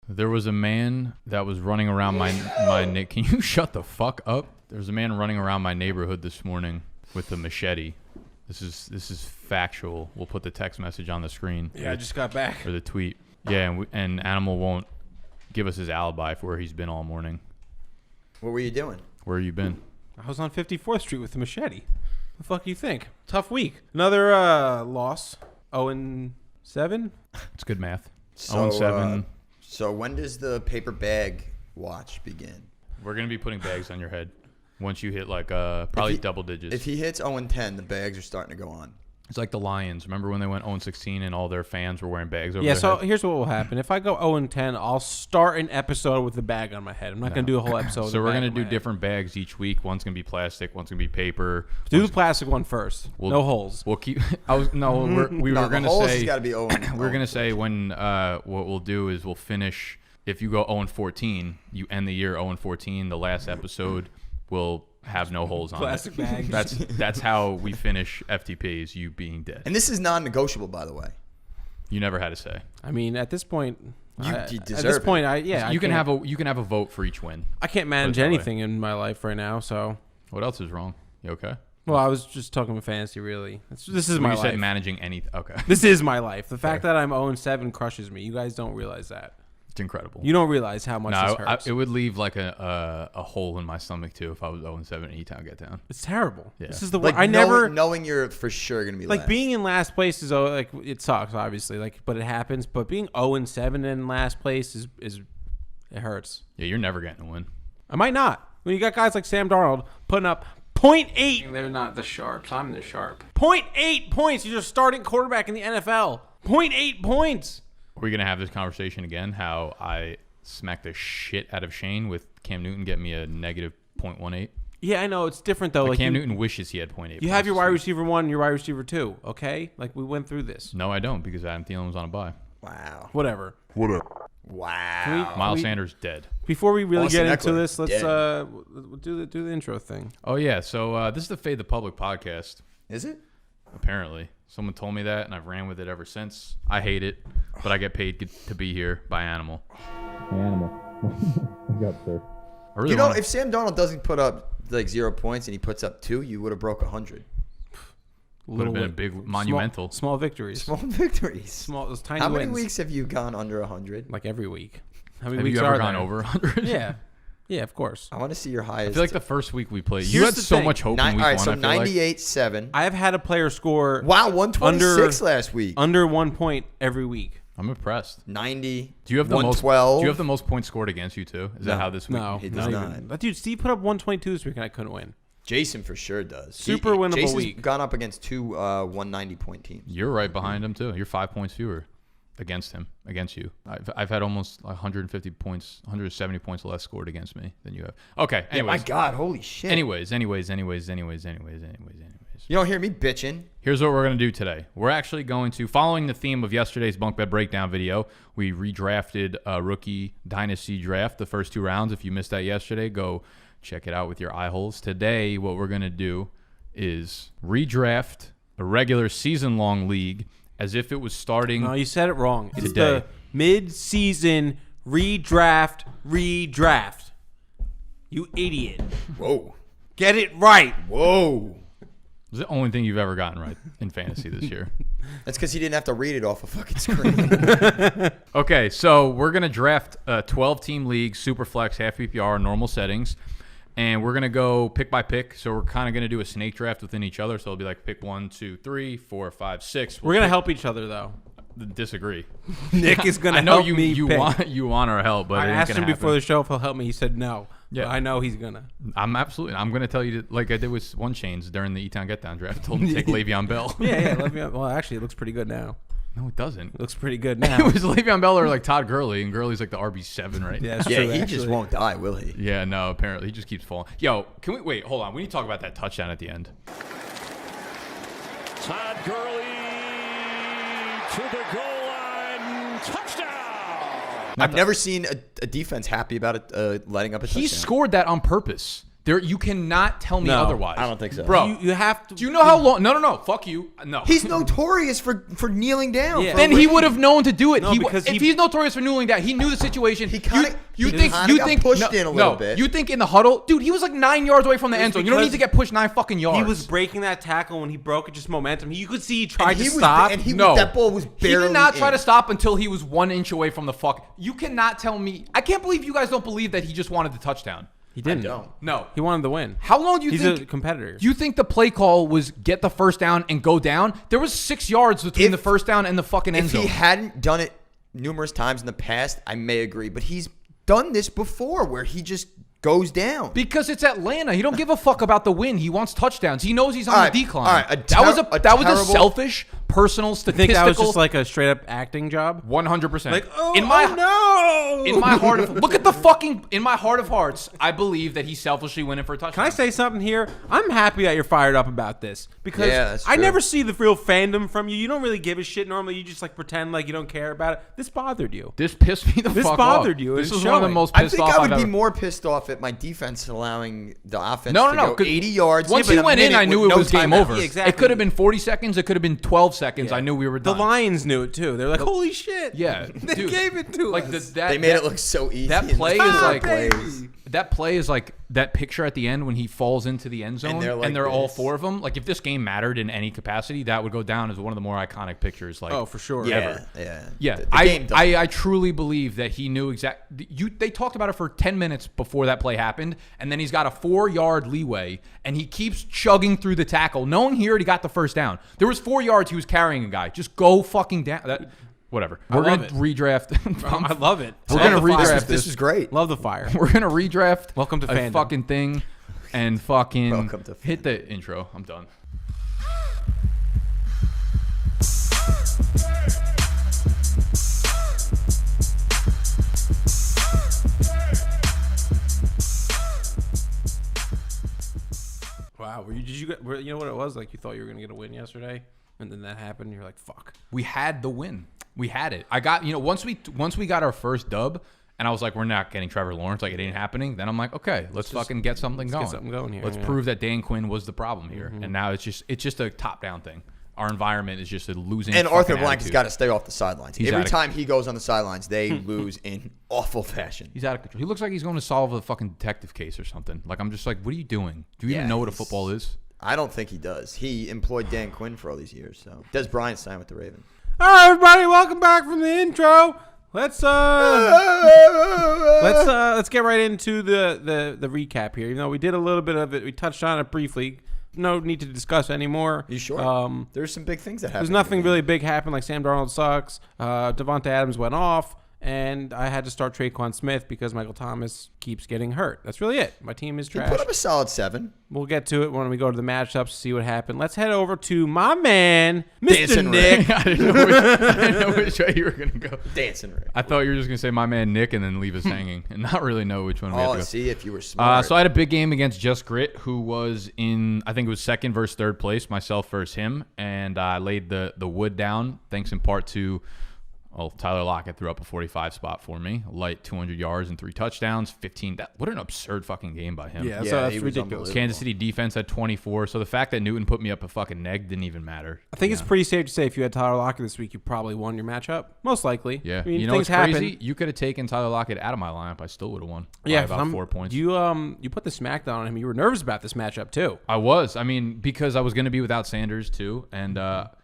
There was a man that was running around my Can you shut the fuck up? There was a man running around my neighborhood this morning with a machete. This is factual. We'll put the text message on the screen. Yeah, I just got back. Or the tweet. Yeah, and Animal won't give us his alibi for where he's been all morning. What were you doing? Where you been? I was on 54th Street with a machete. The fuck do you think? Tough week. Another loss. 0-7. It's good math. So, 0-7. So when does the paper bag watch begin? We're gonna be putting bags on your head once you hit like probably double digits. If he hits 0-10, the bags are starting to go on. It's like the Lions. Remember when they went 0-16 and all their fans were wearing bags over Yeah, their so head? here's what will happen. If I go 0-10, I'll start an episode with a bag on my head. I'm not going to do a whole episode with So a we're bag gonna on my do head. different bags each week. One's gonna be plastic. One's gonna be paper. Do the plastic one first. No holes. We'll keep. We were gonna holes say. has gotta be 0 We're gonna say when what we'll do is we'll finish. If you go 0-14, you end the year 0-14. The last episode will have no holes on Plastic it. bags. That's how we finish FTP. Is you being dead. And this is non-negotiable, by the way. You never had to say. I mean, at this point, You at deserve this it. point, You can have a vote for each win. I can't manage that way. anything in my life right now. So, What else is wrong? You okay? well, I was just talking about fantasy. Really, this is When my you life. said managing anything. Okay, This is my life. The fact that I'm 0-7 crushes me. You guys don't realize that. it's incredible. You don't realize how much this hurts. It would leave like a hole in my stomach too if I was 0-7 E-Town get down. It's terrible. Yeah. This is the Like I never knowing you're for sure gonna be like last. being in last place is like it sucks obviously but it happens. But being 0-7 in last place is it hurts. Yeah, you're never getting a win. I might not. When you got guys like Sam Darnold putting up 0.8. They're not the sharps. I'm the sharp. 0.8 points. You're just starting quarterback in the NFL. 0.8 points. Are we gonna have this conversation again? How I smacked the shit out of Shane with Cam Newton getting me a negative 0.18. Yeah, I know it's different though. But Like Cam Newton wishes he had 0.8. you have your points wide this week. receiver 1 and your wide receiver 2. Okay, like we went through this. No, I don't because Adam Thielen was on a bye. Wow. Whatever. Wow. Miles Sanders dead. Before we really Austin get into Eckler, this, let's dead. do the intro thing. Oh yeah, so this is the Fade the Public podcast. Is it? Apparently, someone told me that, and I've ran with it ever since. I hate it, but I get paid to be here by Animal. Animal, I got sir. I really You know, wanna- if Sam Darnold doesn't put up like 0 points and he puts up 2, you would have broke 100. would have been a big monumental. Small victories. Small victories. Small, those tiny How many wins. weeks have you gone under 100? Like every week. How many Have weeks you ever are gone there? over 100? Yeah. Yeah, of course. I want to see your highest. I feel like the first week we played, you Here's had the so thing. much hope in week all right, one. so I feel like. 98-7. I have had a player score Wow, 126 last week. under 1 point every week. I'm impressed. 90. Do you have the most? 112. Do you have the most points scored against you too? Is that how this week? No, He not does even. not. That dude, Steve put up 122 this week and I couldn't win. Jason for sure does. Super winnable Jason's week. gone up against 2 190-point teams. You're right behind him too. You're 5 points fewer against him, against you. I've had almost 150 points, 170 points less scored against me than you have. Okay. Yeah, my Anyways. God, holy shit. Anyways. You don't hear me bitching. Here's what we're going to do today. We're actually going to, following the theme of yesterday's bunk bed breakdown video, we redrafted a rookie dynasty draft, the first 2 rounds. If you missed that yesterday, go check it out with your eye holes. Today, what we're going to do is redraft a regular season-long league as if it was starting. No, you said it wrong. It's Today. the mid-season redraft. You idiot. Whoa. Get it right. Whoa. It's the only thing you've ever gotten right in fantasy this year. That's because he didn't have to read it off a fucking screen. Okay, so we're going to draft a 12-team league, super flex, half PPR, normal settings. And we're going to go pick by pick. So we're kind of going to do a snake draft within each other. So it'll be like pick 1, 2, 3, 4, 5, 6. We're going to help each other, though. Disagree. Nick is going to I know help me pick. you want our help, but I it ain't asked gonna him before happen. the show if he'll help me. He said no. Yeah. But I know he's going to. I'm going to tell you, like I did with one Chains during the E-Town Get Down draft. I told him to take Le'Veon Bell. Yeah, let me. Well, actually, it looks pretty good now. No, it doesn't. It looks pretty good It now. was Le'Veon Bell or like Todd Gurley, and Gurley's like the RB7 right now. Yeah, that's yeah, true, he actually. just won't die, will he? Yeah, no, apparently. He just keeps falling. Yo, can we wait? Hold on. We need to talk about that touchdown at the end. Todd Gurley to the goal line. Touchdown. I've never seen a defense happy about it letting up a touchdown. He scored that on purpose. You cannot tell me No, otherwise. I don't think so. Bro. You have to. Do you know how long? No. Fuck you. No. He's notorious for kneeling down. Yeah. Then he would have known to do it. No, because if he's notorious for kneeling down, he knew the situation. He kinda- you he think kinda you got think pushed in a little bit. You think in the huddle, dude? He was like 9 yards away from the end zone. You don't need to get pushed 9 fucking yards. He was breaking that tackle when he broke it, just momentum. You could see he tried to was, stop. and he No, was, that ball was barely He did not try in. to stop until he was 1 inch away from the fuck. You cannot tell me. I can't believe you guys don't believe that he just wanted the touchdown. He didn't. don't. No. He wanted to win. How long do you He's think? a competitor. You think the play call was get the first down and go down? There was 6 yards between the first down and the fucking end If zone. he hadn't done it numerous times in the past, I may agree. But he's done this before where he just goes down. Because it's Atlanta. He don't give a fuck about the win. He wants touchdowns. He knows he's on All right, the decline. all right, That was a terrible- selfish, personal, I statistical. think that was just like a straight up acting job. 100%. Like, oh, no. no. In my heart of look at the fucking in my heart of hearts, I believe that he selfishly went in for a touchdown. Can I say something here? I'm happy that you're fired up about this because Yeah, that's I true. never see the real fandom from you. You don't really give a shit normally. You just like pretend like you don't care about it. This bothered you. This pissed me the This fuck off. bothered you. This It's was one of the showing. most I pissed think off I would I've be ever. more pissed off at my defense allowing the offense No, to go 'cause 80 yards. Once in he a went in, minute I knew with it no was game timeout. over. Yeah, exactly. It could have been 40 seconds. It could have been 12 seconds. Yeah. I knew we were The done. Lions knew it too. They're like, holy shit. Yeah, They dude, gave it to like us. They made it look so easy. That in the play is final like plays. that play is like that picture at the end when he falls into the end zone And and they're they're, like all this. 4 of them. Like if this game mattered in any capacity, that would go down as one of the more iconic pictures. Like Oh, for sure. Yeah, yeah. Yeah, The game doesn't. I truly believe that he knew they talked about it for 10 minutes before that play happened, and then he's got a 4-yard leeway, and he keeps chugging through the tackle, knowing he already got the first down. There was 4 yards he was carrying a guy. Just go fucking down. Whatever. We're love gonna it. redraft. I love it. We're Love gonna the fire. redraft This is great. Love the fire. We're gonna redraft. Welcome to a fandom. fucking thing, and fucking Welcome to hit the intro. I'm done. Wow. You know what it was? Like you thought you were gonna get a win yesterday, and then that happened. You're like, fuck. We had the win. We had it. I got once we got our first dub, and I was like, we're not getting Trevor Lawrence. Like it ain't happening. Then I'm like, okay, let's fucking get something going. get something going here, Let's yeah. prove that Dan Quinn was the problem here, and now it's just a top down thing. Our environment is just a losing. And Arthur fucking Blank has attitude. got to stay off the sidelines. He's Every outta- time he goes on the sidelines, they lose in awful fashion. He's out of control. He looks like he's going to solve a fucking detective case or something. Like I'm just like, what are you doing? Do you even know what a football is? I don't think he does. He employed Dan Quinn for all these years. So Des Bryant signed with the Ravens. All right, everybody, welcome back from the intro. Let's get right into the recap here. Even though we did a little bit of it, we touched on it briefly. No need to discuss anymore. You sure? There's some big things that happened. There's nothing really big happened. Like Sam Darnold sucks. Devonta Adams went off, and I had to start Traquan Smith because Michael Thomas keeps getting hurt. That's really it. My team is He trash. put up a solid 7. We'll get to it when we go to the matchups, see what happened. Let's head over to my man, Mr. Dancing Nick. I didn't know which way you were gonna go. Dancing Rick. I thought you were just gonna say my man Nick and then leave us hanging and not really know which one we have Oh, to go. see if you were smart. So I had a big game against Just Grit, who was in, I think it was second versus third place, myself versus him, and I laid the wood down, thanks in part to Tyler Lockett threw up a 45 spot for me, light 200 yards and 3 touchdowns, 15. What an absurd fucking game by him. Yeah, Yeah, so that's he was ridiculous. unbelievable. Kansas City defense had 24, so the fact that Newton put me up a fucking neg didn't even matter. I think it's pretty safe to say if you had Tyler Lockett this week, you probably won your matchup. Most likely. Yeah, I mean, you know things what's crazy? happen. You could have taken Tyler Lockett out of my lineup. I still would have won. By Yeah, about 4 points. You put the smackdown on him. You were nervous about this matchup too. I was. I mean, because I was going to be without Sanders too. And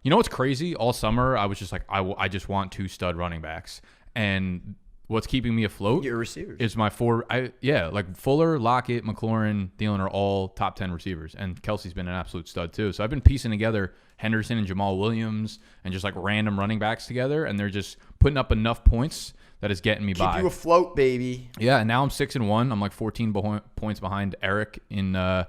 you know what's crazy? All summer, I was just like, I just want 2 stud running backs. And what's keeping me afloat Your receivers. is my 4. Like Fuller, Lockett, McLaurin, Thielen are all top 10 receivers. And Kelsey's been an absolute stud too. So I've been piecing together Henderson and Jamal Williams and just like random running backs together. And they're just putting up enough points that is getting me Keep by. you afloat, baby. Yeah, and now I'm 6-1. I'm like 14 points behind Eric in the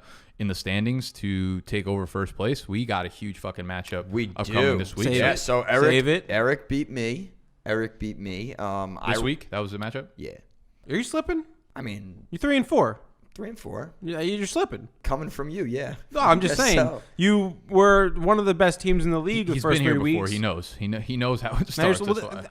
standings to take over first place. We got a huge fucking matchup upcoming this week. Save Yeah, it. so Save it. Eric beat me. This week, that was the matchup. Yeah. Are you slipping? I mean, You're 3-4. 3 and 4. Yeah, you're slipping. Coming from you, yeah. No, I'm just saying. So. You were one of the best teams in the league the He's first been here 3 before. weeks. He knows. He knows how it starts.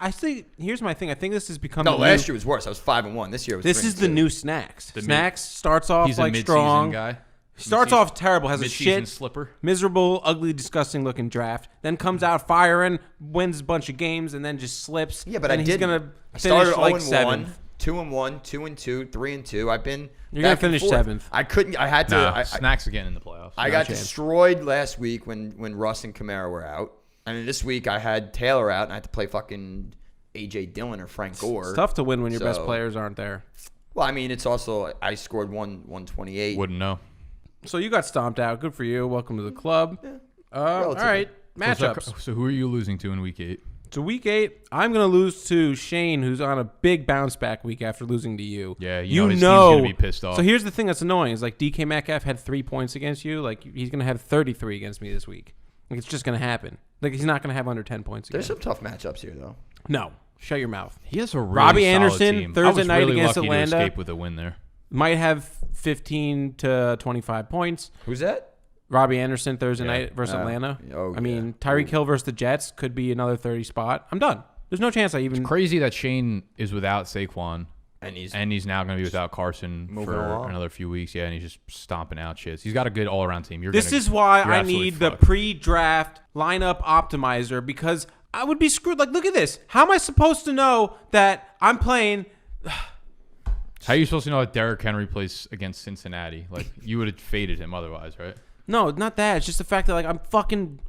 I think here's my thing. I think this has become No, last year was worse. I was 5-1. This year was. This is the new Snacks. Snacks starts off he's like a strong. guy. Starts off terrible, has a Mid-season shit, slipper. miserable, ugly, disgusting looking draft. Then comes out firing, wins a bunch of games, and then just slips. Yeah, but and I he's didn't. gonna I finish started like 0-1, 7th. 2-1, 2-2, 3-2. I've been. You're gonna back and finish forth. 7th. I couldn't. I had to. Nah, Snacks again in the playoffs. I got destroyed last week when Russ and Kamara were out, and this week I had Taylor out, and I had to play fucking AJ Dillon or Frank Gore. It's tough to win when your best players aren't there. Well, I mean, it's also I scored 128. Wouldn't know. So you got stomped out. Good for you. Welcome to the club. Yeah. All right, matchups. So who are you losing to in week 8? So week 8, I'm going to lose to Shane, who's on a big bounce back week after losing to you. Yeah, you know his team's going to be pissed off. So here's the thing that's annoying is like DK Metcalf had 3 points against you. Like he's going to have 33 against me this week. Like it's just going to happen. Like he's not going to have under 10 points again. There's some tough matchups here, though. No. Shut your mouth. He has a really Robbie solid Anderson, team. Thursday I was night really against lucky Atlanta. to escape with a win there. Might have 15 to 25 points. Who's that? Robbie Anderson Thursday night versus Atlanta. Oh, I mean, Tyreek Hill versus the Jets could be another 30 spot. I'm done. There's no chance I even. Crazy that Shane is without Saquon. And he's now going to be without Carson for another few weeks. Yeah, and he's just stomping out shits. He's got a good all-around team. This is why I need the pre-draft lineup optimizer because I would be screwed. Like, look at this. How am I supposed to know that I'm playing? How are you supposed to know that Derrick Henry plays against Cincinnati? Like, you would have faded him otherwise, right? No, not that. It's just the fact that like I'm fucking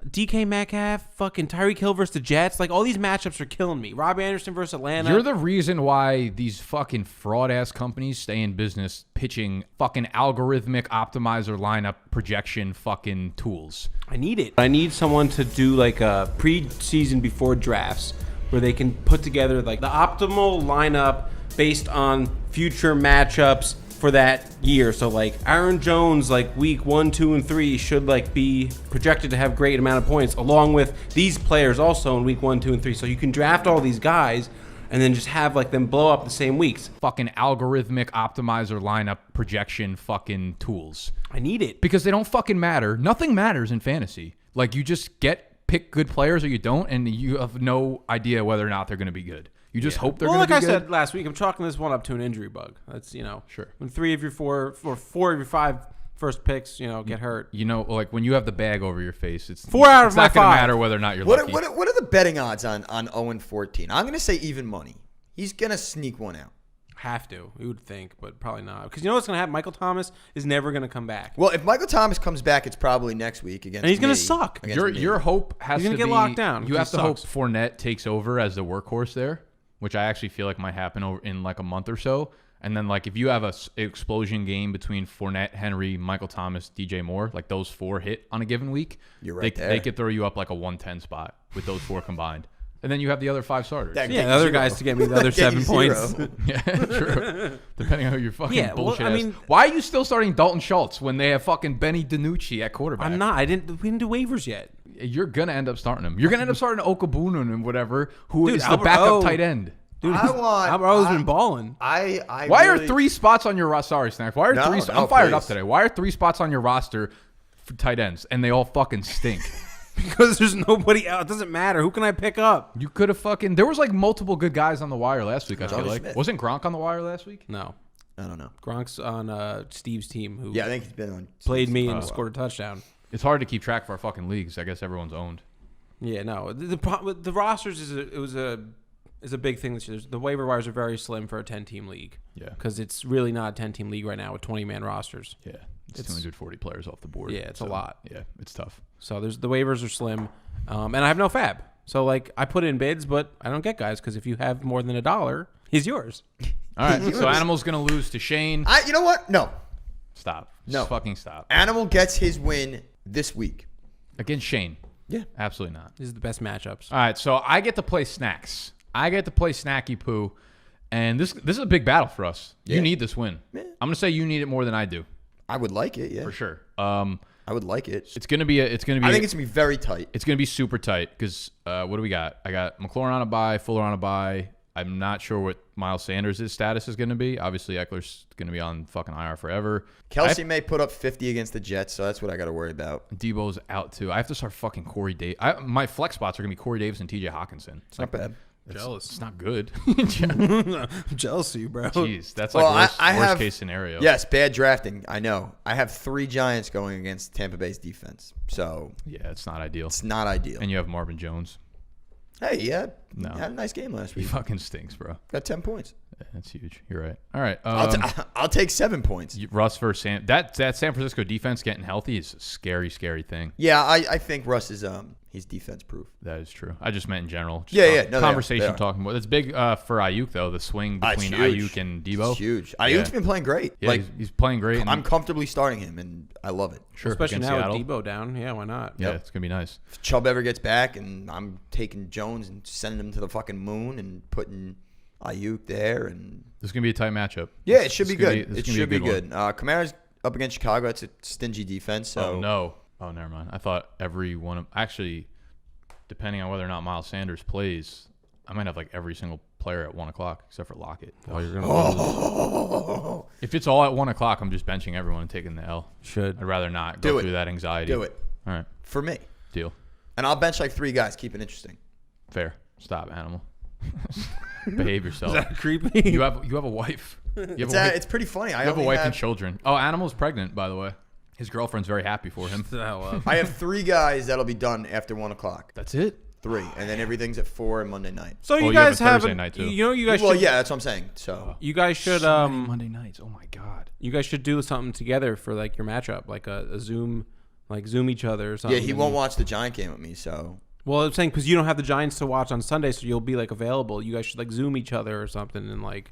DK Metcalf, fucking Tyreek Hill versus the Jets. Like all these matchups are killing me. Robbie Anderson versus Atlanta. You're the reason why these fucking fraud-ass companies stay in business pitching fucking algorithmic optimizer lineup projection fucking tools. I need it. I need someone to do like a pre-season before drafts where they can put together like the optimal lineup based on future matchups for that year. So like Aaron Jones, like week 1, 2, and 3 should like be projected to have great amount of points along with these players also in week 1, 2, and 3. So you can draft all these guys and then just have like them blow up the same weeks. Fucking algorithmic optimizer lineup projection fucking tools. I need it. Because they don't fucking matter. Nothing matters in fantasy. Like you just pick good players or you don't, and you have no idea whether or not they're going to be good. You just hope they're going to be good. Well, like I said last week, I'm chalking this one up to an injury bug. That's, Sure. When 3 of your 4 or 4 of your 5 first picks, get hurt. Like when you have the bag over your face, it's 4 out of my 5. It's not going to matter whether or not you're lucky. What are the betting odds on 0-14? I'm going to say even money. He's going to sneak one out. Have to. You would think, but probably not. Because you know what's going to happen? Michael Thomas is never going to come back. Well, if Michael Thomas comes back, it's probably next week against And he's going to me, suck. Your hope has He's to gonna be get locked down. You He have to hope sucks. Fournette takes over as the workhorse there, which I actually feel like might happen over in like a month or so. And then like if you have a explosion game between Fournette, Henry, Michael Thomas, DJ Moore, like those 4 hit on a given week, You're right there. they could throw you up like a 110 spot with those 4 combined. And then you have the other 5 starters. That- Yeah, the other guys to get me the other 7 points. Yeah, true. Depending on who you're fucking bullshit. I mean, why are you still starting Dalton Schultz when they have fucking Benny DiNucci at quarterback? I'm not. We didn't do waivers yet. You're gonna end up starting him. You're gonna end up starting Okabuna and whatever, who is the Albert backup O. tight end. Dude, I Albert O's been balling. Why Are 3 spots on your roster? Sorry, Snacks. Why are No, 3? no, I'm fired up please. today. Why are 3 spots on your roster for tight ends and they all fucking stink? Because there's nobody out. It doesn't matter. Who can I pick up? You could have fucking. There was like multiple good guys on the wire last week. I feel like Smith. wasn't Gronk on the wire last week? No. I don't know. Gronk's on Steve's team who Yeah, I think he's been on. played me and scored a touchdown. It's hard to keep track of our fucking leagues. I guess everyone's owned. Yeah, no. The problem with the rosters is a big thing this year. The waiver wires are very slim for a 10-team league. Yeah. Because it's really not a 10-team league right now with 20-man rosters. Yeah, it's 240 players off the board. Yeah, it's a lot. Yeah, it's tough. So the waivers are slim, and I have no fab. So like I put in bids, but I don't get guys because if you have more than $1, he's yours. All right, so Animal's gonna lose to Shane. You know what? No. Stop. No. Just fucking stop. Animal gets his win this week. Against Shane. Yeah. Absolutely not. These are the best matchups. All right, so I get to play Snacks. I get to play Snacky Poo, and this is a big battle for us. Yeah. You need this win. Yeah. I'm gonna say you need it more than I do. I would like it, yeah. For sure. I would like it. It's gonna be. I think it's gonna be very tight. It's gonna be super tight because what do we got? I got McLaurin on a bye, Fuller on a bye. I'm not sure what Miles Sanders' status is going to be. Obviously, Eckler's going to be on fucking IR forever. Kelsey may put up 50 against the Jets, so that's what I got to worry about. Debo's out too. I have to start fucking Corey Davis. My flex spots are going to be Corey Davis and TJ Hawkinson. It's not bad. Jealous. It's not good. I'm jealous of you, bro. Jeez, that's like worst case scenario. Yes, bad drafting. I know. I have 3 Giants going against Tampa Bay's defense, so Yeah, it's not ideal. it's not ideal. And you have Marvin Jones. Hey, he had No. a nice game last He week. fucking stinks, bro. Got 10 points. Yeah, that's huge. You're right. All right. I'll take 7 points. Russ versus San. That San Francisco defense getting healthy is a scary, scary thing. Yeah, I think Russ is he's defense proof. That is true. I just meant in general. Just Yeah. No, conversation they are. talking about. It's big for Ayuk though. The swing It's between huge. Ayuk and Debo. It's huge. Yeah. Ayuk's been playing great. Yeah, like he's playing great. I'm comfortably starting him, and I love it. sure, Especially against now Seattle. with Debo down. Yeah, why not? Yeah, Yep. it's gonna be nice. If Chubb ever gets back, and I'm taking Jones and sending him to the fucking moon and putting Ayuk there, and This is gonna be a tight matchup. yeah, it should This be is gonna good. this It is gonna should be a good good. Kamara's up against Chicago. That's a stingy defense. So Oh no. Oh, never mind. I thought every one of actually, depending on whether or not Miles Sanders plays, I might have like every single player at 1 o'clock except for Lockett. Oh, you're gonna lose. If it's all at 1 o'clock, I'm just benching everyone and taking the L. Should. I'd rather not Do go it. through that anxiety. do it All right, for me, deal. and I'll bench like 3 guys. Keep it interesting. Fair. Stop, animal. Behave yourself. Is that creepy? You have a wife. You have It's, a wife, it's pretty funny. you have a wife and children. Oh, Animal's pregnant, by the way. His girlfriend's very happy for him. I have 3 guys that'll be done after 1 o'clock. That's it. 3, and then everything's at 4 and Monday night. So you you have guys a have Thursday night, too. you know you guys Well, should, yeah, that's what I'm saying. So you guys should So many Monday nights. Oh my god. you guys should do something together for like your matchup, like a Zoom, like Zoom each other or something. yeah, he won't watch the Giant game with me. So Well, I'm saying because you don't have the Giants to watch on Sunday, so you'll be like available. You guys should like Zoom each other or something, and like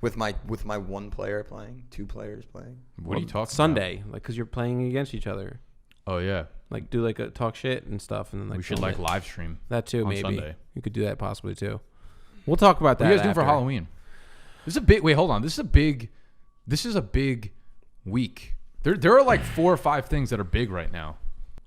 with my 1 player playing, 2 players playing. What are you talking Sunday, like because you're playing against each other. about? Oh yeah. Like do like a talk shit and stuff, and then like We should film like it. live stream. that too. on Maybe Sunday. you could do that possibly too. We'll talk about that. What are you guys doing for after. Halloween? This is a big. Wait, hold on. This is a big week. There are like 4 or 5 things that are big right now.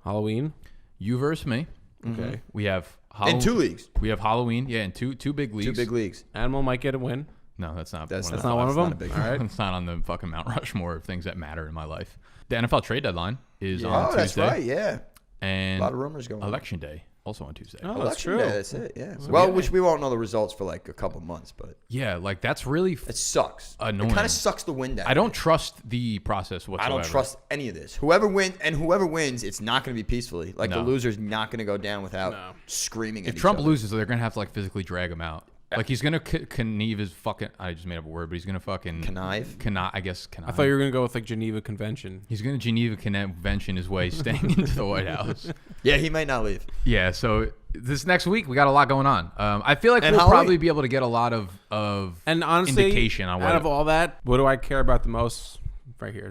Halloween. You versus me. Okay. We have In 2 leagues, We have Halloween. Yeah, in two big leagues. 2 big leagues. Animal might get a win. No, that's not. That's one of That's not one of That's them. not a big All right. It's not on the fucking Mount Rushmore of things that matter in my life. The NFL trade deadline is on Oh, Tuesday. that's right. Yeah, And a lot of rumors going on. Election Day also on Tuesday. Oh, that's Election true. day, that's it. Yeah. Well, which we won't know the results for like a couple months, but Yeah, like that's really. it sucks. Annoying. It kind of sucks the wind out. I don't trust the process I whatsoever. don't trust any of this. Whoever wins, it's not going to be peacefully. Like No. the loser's not going to go down without screaming. At If each Trump other. loses, they're gonna have to like physically drag him out. Like he's gonna connive his fucking. I just made up a word, but he's gonna fucking Connive? I guess connive. I thought you were gonna go with like Geneva Convention. He's gonna Geneva Convention his way, staying into the White House. Yeah, he might not leave. Yeah. So this next week we got a lot going on. I feel like And we'll Halloween. probably be able to get a lot of And honestly, indication on what. out of all that, what do I care about the most? Right here,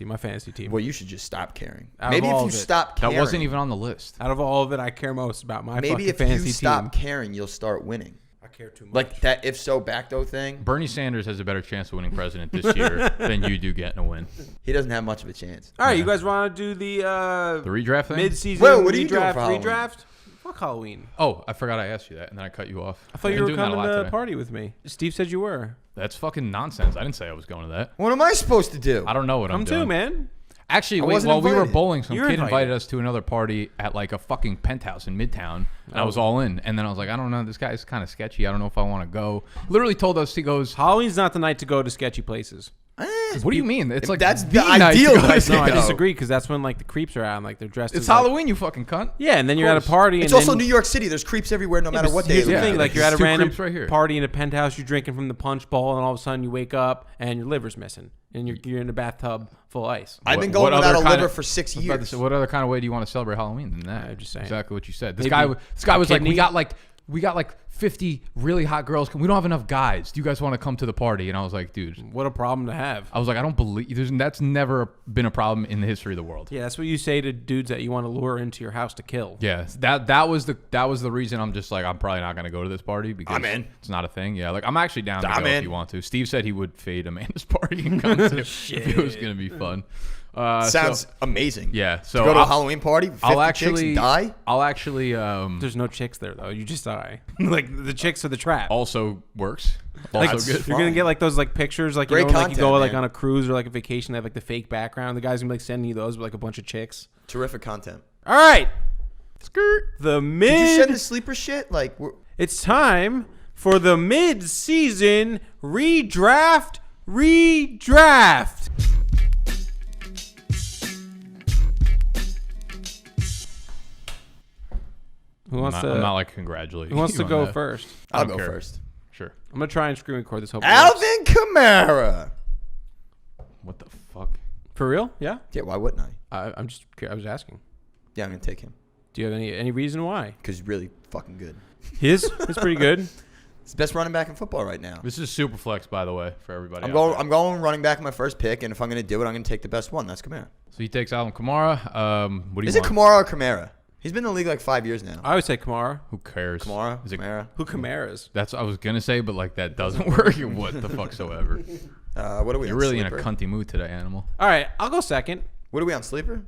my fantasy team. Well, you should just stop caring. Out of Maybe all if you of it. stop that caring. wasn't even on the list. Out of all of it, I care most about my Maybe fucking if you fantasy stop team. caring, you'll start winning. I care too much. Like that if so Bacto thing. Bernie Sanders has a better chance of winning president this year than you do getting a win. He doesn't have much of a chance. All right, you guys want to do the The redraft thing. mid-season Whoa, what are you doing redraft? for Halloween? Redraft? Fuck Halloween. Oh, I forgot I asked you that, and then I cut you off. I thought I've you were been doing that a coming lot to today. party with me. Steve said you were. That's fucking nonsense. I didn't say I was going to that. What am I supposed to do? I don't know what I'm Come doing. too, man. Actually, I wait, wasn't while we were invited. bowling, some You're kid invited. invited us to another party at like a fucking penthouse in Midtown, and I was all in. And then I was like, I don't know, this guy's kind of sketchy. I don't know if I want to go. Literally told us, he goes, Halloween's not the night to go to sketchy places. what do you mean? It's like That's the the night ideal to go to night to No, I go. disagree because that's when like the creeps are out and like they're dressed. It's as, like- Halloween, you fucking cunt. Yeah, and then you're at a course. party. It's and also then, New York City. There's creeps everywhere, no matter but what day. here's of the the thing: week. like you're at a Two random creeps right here. party in a penthouse, you're drinking from the punch bowl, and all of a sudden you wake up and your liver's missing, and you're in a bathtub full of ice. I've been What going without other a kind liver of- for 6 I was about to years. say, what other kind of way do you want to celebrate Halloween than that? I'm just saying. Exactly what you said. This Maybe guy was like, kidney? we got like 50 really hot girls. We don't have enough guys. Do you guys want to come to the party? And I was like, dude, What a problem to have. I was like, I don't believe that's never been a problem in the history of the world. Yeah, that's what you say to dudes that you want to lure into your house to kill. Yeah, that was the reason I'm just like, I'm probably not gonna go to this party because I'm in. it's not a thing. Yeah, like I'm actually down to I'm go if in. you want to. Steve said he would fade Amanda's party and come to if it was gonna be fun. Sounds amazing. Yeah. So to go to a Halloween party, 50 I'll chicks actually and die. I'll actually There's no chicks there though. You just die. Like the chicks are the trap. also works. Like, Also good. you're gonna get like those like pictures, like you Great know, like you go content, like man. on a cruise or like a vacation. They have like the fake background. The guys gonna be like sending you those with like a bunch of chicks. Terrific content. All right, Skirt. the Did you shed mid. the sleeper shit? Like, It's time for the mid-season redraft. Who wants I'm not to? like congratulating. Who wants you to on go that. first? I I'll don't go care. first. Sure. I'm gonna try and screen record this. Hope it works. Alvin Kamara. What the fuck? For real? Yeah. Yeah, why wouldn't I? I'm just. I was asking. Yeah, I'm gonna take him Do you have any reason why? because he's really fucking good. His pretty good. He's the best running back in football right now. This is super flex, by the way, for everybody. I'm out going. there. I'm going running back in my first pick, and if I'm gonna do it, I'm gonna take the best one. That's Kamara. So he takes Alvin Kamara. What do you Is it want? Kamara or Kamara? He's been in the league like 5 years now. I would say Kamara. Who cares? Kamara. Is it, Kamara. Who Kamara's? That's what I was gonna say, but like that doesn't work. What the fuck so ever. What are we? You're on really sleeper? in a cunty mood today, animal. All right, I'll go second. What are we on sleeper?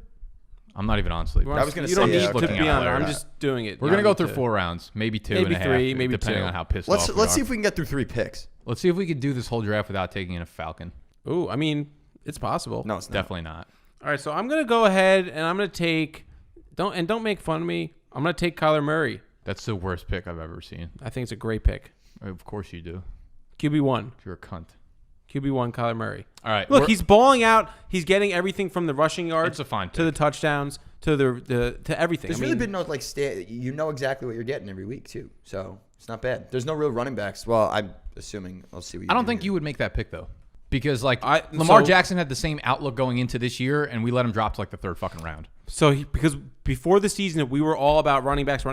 I'm not even on sleep. I was gonna you say, don't yeah, need okay. to Looking be at on there. I'm players. just doing it. We're You gonna don't go need through to. 4 rounds, maybe two Maybe and a half, three, maybe depending two. on how pissed Let's off. we see are. if we can get through 3 picks. Let's see if we could do this whole draft without taking in a Falcon. Ooh, I mean, it's possible. No, it's not. Definitely not. All right, so I'm gonna go ahead and I'm gonna take. Don't make fun of me. I'm gonna take Kyler Murray. That's the worst pick I've ever seen. I think it's a great pick. Of course you do. QB1. You're a cunt. QB1 Kyler Murray. All right. Look, he's balling out. He's getting everything from the rushing yards It's a fine to the pick. touchdowns to to everything. There's I really mean, been no like you know exactly what you're getting every week too, so it's not bad. There's no real running backs. Well, I'm assuming. I'll see what you I don't do think here. you would make that pick though, because like so- Lamar Jackson had the same outlook going into this year, and we let him drop to like the 3rd fucking round. because before the season we were all about running backs.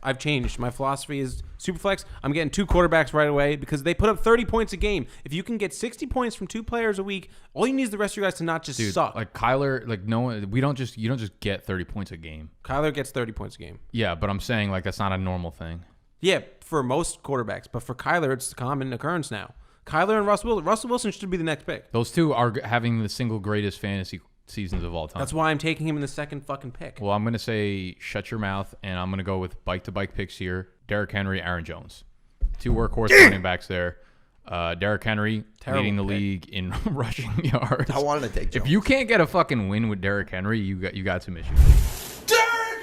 I've changed. My philosophy is Superflex. I'm getting 2 quarterbacks right away because they put up 30 points a game. If you can get 60 points from 2 players a week, all you need is the rest of your guys to not just Dude, suck. like Kyler, like no one, you don't just get 30 points a game. Kyler gets 30 points a game. Yeah, but I'm saying like that's not a normal thing. Yeah, for most quarterbacks, but for Kyler, it's a common occurrence now. Kyler and Russell Wilson should be the next pick. Those two are having the single greatest fantasy seasons of all time. That's why I'm taking him in the 2nd fucking pick. Well, I'm going to say shut your mouth, and I'm going to go with bike-to-bike picks here. Derrick Henry, Aaron Jones. 2 workhorse running backs there. Derrick Henry Terrible leading the pick. league in rushing yards. I wanted to take Jones. If you can't get a fucking win with Derrick Henry, you got some issues. Derrick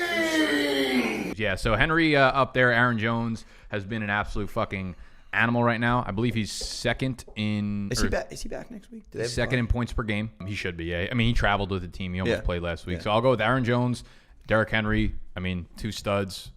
Henry. Yeah, so Henry up there. Aaron Jones has been an absolute fucking animal right now. I believe he's second in... Is he back? Is he back next week? Do they have a Second bye? in points per game. He should be, yeah. I mean, he traveled with the team. He almost Yeah. played last week. Yeah. So I'll go with Aaron Jones, Derrick Henry. I mean, 2 studs.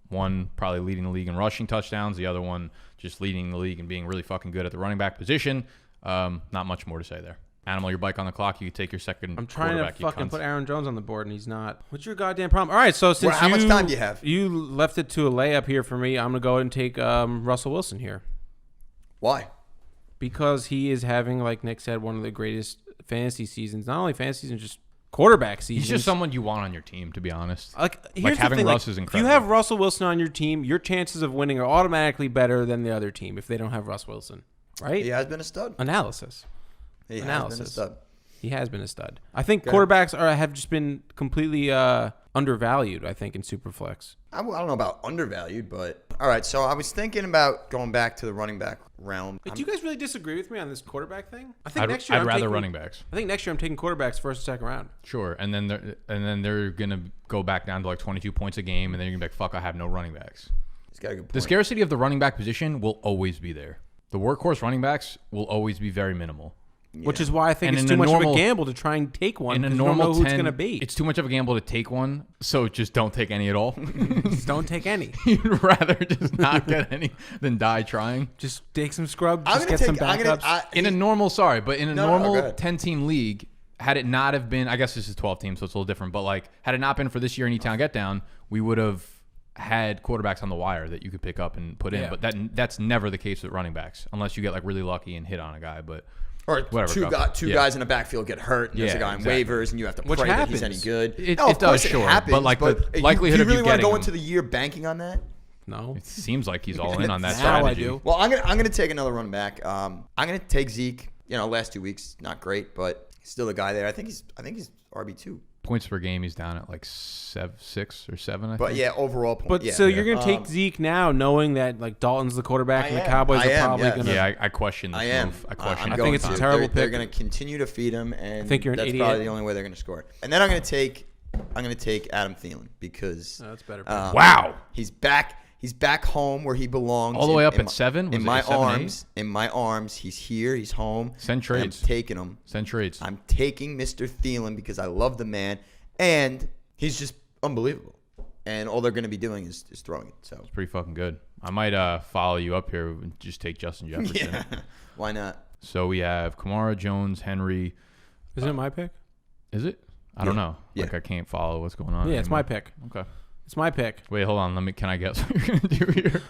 One probably leading the league in rushing touchdowns. The other one just leading the league and being really fucking good at the running back position. Not much more to say there. Animal, your bike on the clock. You can take your second I'm trying to quarterback, you fucking cunts. put Aaron Jones on the board, and he's not. What's your goddamn problem? All right, so since Well, how much time do you have? You left it to a layup here for me. I'm going to go ahead and take Russell Wilson here. Why? Because he is having, like Nick said, one of the greatest fantasy seasons. Not only fantasy seasons, just quarterback seasons. He's just someone you want on your team, to be honest. Here's the having thing, Russ like, is if incredible. you have Russell Wilson on your team, your chances of winning are automatically better than the other team if they don't have Russ Wilson, right? He has been a stud. Analysis. He has Analysis. been a stud. He has been a stud. I think Okay. quarterbacks have just been completely undervalued, I think, in Superflex. I don't know about undervalued, but all right. So I was thinking about going back to the running back realm. Wait, do you guys really disagree with me on this quarterback thing? I think next year I'd I'm rather taking, running backs. I think next year I'm taking quarterbacks first and 2nd round. Sure, and then they're gonna go back down to like 22 points a game, and then you're gonna be like, "Fuck, I have no running backs." He's got a good point. The scarcity of the running back position will always be there. The workhorse running backs will always be very minimal. Which is why I think And it's in too a much normal- of a gamble to try and take one. In a 'cause you don't normal know who 10, it's going to be. it's too much of a gamble to take one, so just don't take any at all. Just don't take any. You'd rather just not get any than die trying. Just take some scrub. I'm Just gonna get some take. I'm backups. gonna. In a normal, in a No, go normal ahead. 10-team league, had it not have been, I guess this is 12 teams, so it's a little different, but like, had it not been for this year Anytown Get Down, we would have had quarterbacks on the wire that you could pick up and put in. Yeah. But that's never the case with running backs, unless you get like really lucky and hit on a guy. But Or whatever, two yeah. guys in the backfield get hurt, and there's Yeah, a guy on exactly. waivers, and you have to Which pray that he's any happens. good. It No, of does, course sure, it happens, but, like, the likelihood you of you really want to getting go him- into the year banking on that? no. it seems like he's all in on that Now I strategy. do. Well, I'm gonna take another running back. I'm gonna take Zeke. You know, last 2 weeks not great, but still a guy there. I think he's RB2. Points per game, he's down at like 6 or 7. I But think. yeah, overall point. But yeah. so you're gonna take Zeke now, knowing that like Dalton's the quarterback, and the Cowboys are probably gonna. Yeah, I question this I am. move. I question. I think it's a terrible pick. They're going to continue to feed him, and I think you're an that's idiot. probably the only way they're going to score. And then I'm going to take Adam Thielen because That's better. Wow. he's back. He's back home where he belongs. All the way up at 7? Was In it my 7, 8? arms. In my arms. He's here. He's home. Send trades. I'm taking him. Send trades. I'm taking Mr. Thielen because I love the man, and he's just unbelievable. And all they're going to be doing is throwing it. So It's pretty fucking good. I might follow you up here and just take Justin Jefferson. yeah, why not? So we have Kamara, Jones, Henry. Isn't it my pick? Is it? I don't know. Yeah. Like I can't follow what's going on. Yeah, it's my anymore. pick. Okay. It's my pick. Wait, hold on. Can I guess what you're gonna do here?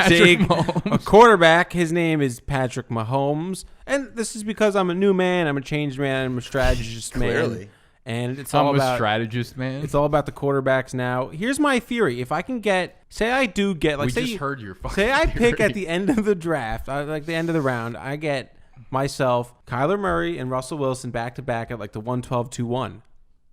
Take a Mahomes. quarterback. His name is Patrick Mahomes, and this is because I'm a new man. I'm a changed man. I'm a strategist man. Clearly. And it's I'm all a about strategist, man. It's all about the quarterbacks now. Here's my theory: if I can say I do get like we say just you- heard your fucking say I pick theory. at the end of the draft, like the end of the round, I get myself Kyler Murray and Russell Wilson back to back at like the 112-2-1.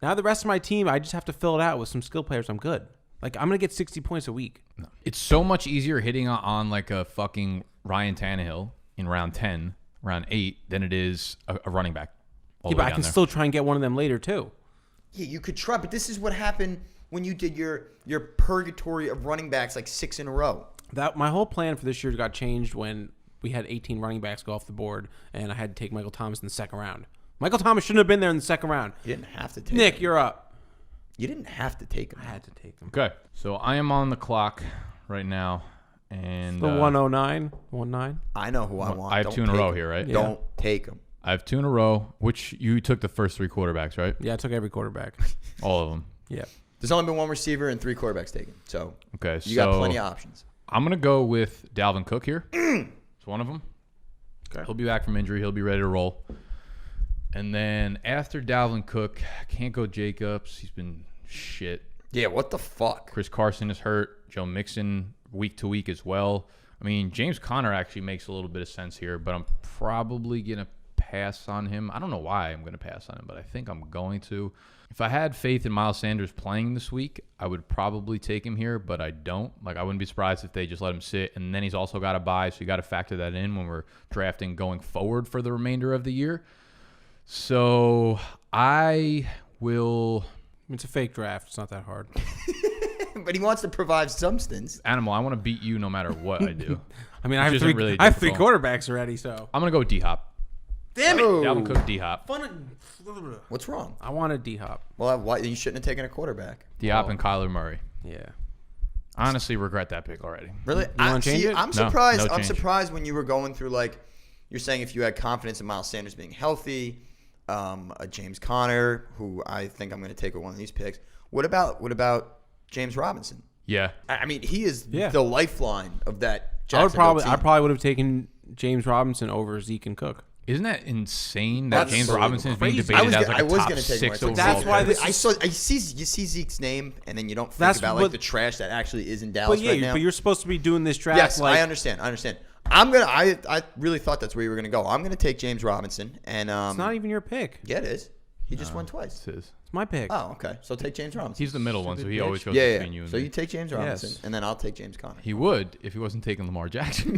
Now the rest of my team, I just have to fill it out with some skill players. I'm good. Like I'm gonna get 60 points a week. It's so much easier hitting on like a fucking Ryan Tannehill in round 10, round 8 than it is a running back. all Yeah, the but way I down can there. still try and get one of them later too. Yeah, you could try, but this is what happened when you did your purgatory of running backs like 6 in a row. That my whole plan for this year got changed when we had 18 running backs go off the board, and I had to take Michael Thomas in the second round. Michael Thomas shouldn't have been there in the second round. You didn't have to take Nick, him. you're up. You didn't have to take him. I had to take them. Okay, so I am on the clock right now, and The 109, 19. I know who I want. I have Don't 2 in a take row him. here, right? Yeah. Don't take him. I have 2 in a row, which you took the first 3 quarterbacks, right? Yeah, I took every quarterback. All of them. Yeah. There's only been 1 receiver and 3 quarterbacks taken. So Okay, you got plenty of options. I'm gonna go with Dalvin Cook here. It's one of them. Okay. He'll be back from injury. He'll be ready to roll. And then after Dalvin Cook, I can't go Jacobs. He's been shit. Yeah, what the fuck? Chris Carson is hurt. Joe Mixon week to week as well. I mean, James Conner actually makes a little bit of sense here, but I'm probably going to pass on him. I don't know why I'm going to pass on him, but I think I'm going to. If I had faith in Miles Sanders playing this week, I would probably take him here, but I don't. Like, I wouldn't be surprised if they just let him sit. And then he's also got a bye, so you got to factor that in when we're drafting going forward for the remainder of the year. So I will... It's a fake draft. It's not that hard. But he wants to provide substance. Animal, I want to beat you no matter what I do. I mean, I have Which three. isn't really I have 3 difficult. quarterbacks already, so. I'm going to go with D-Hop. Damn it! Dalvin Cook, D-Hop. What's wrong? I wanted D-Hop. Well, why you shouldn't have taken a quarterback? D-Hop and Kyler Murray. Yeah. I honestly regret that pick already. Really? wanna change it? I'm No, surprised. no I'm change. surprised when you were going through like you're saying if you had confidence in Miles Sanders being healthy, a James Conner, who I think I'm going to take with one of these picks. What about James Robinson? Yeah. I mean, he is Yeah. the lifeline of that. I Jacksonville team. probably would have taken James Robinson over Zeke and Cook. Isn't that insane that That's James so Robinson is being crazy. debated as like I a was top gonna take 6 him. overall? That's why pick? this- you see Zeke's name and then you don't think That's about what- like the trash that actually is in Dallas But yeah, right now. but you're supposed to be doing this draft. Yes, like, I understand. I really thought that's where you were gonna go. I'm gonna take James Robinson, and It's not even your pick. yeah, it is. He just won twice. This is- It's my pick. Oh, okay. So take James Robinson. He's the middle one, so he Stupid always bitch. goes yeah. between you and So me. you take James Robinson, Yes. and then I'll take James Conner. He would if he wasn't taking Lamar Jackson.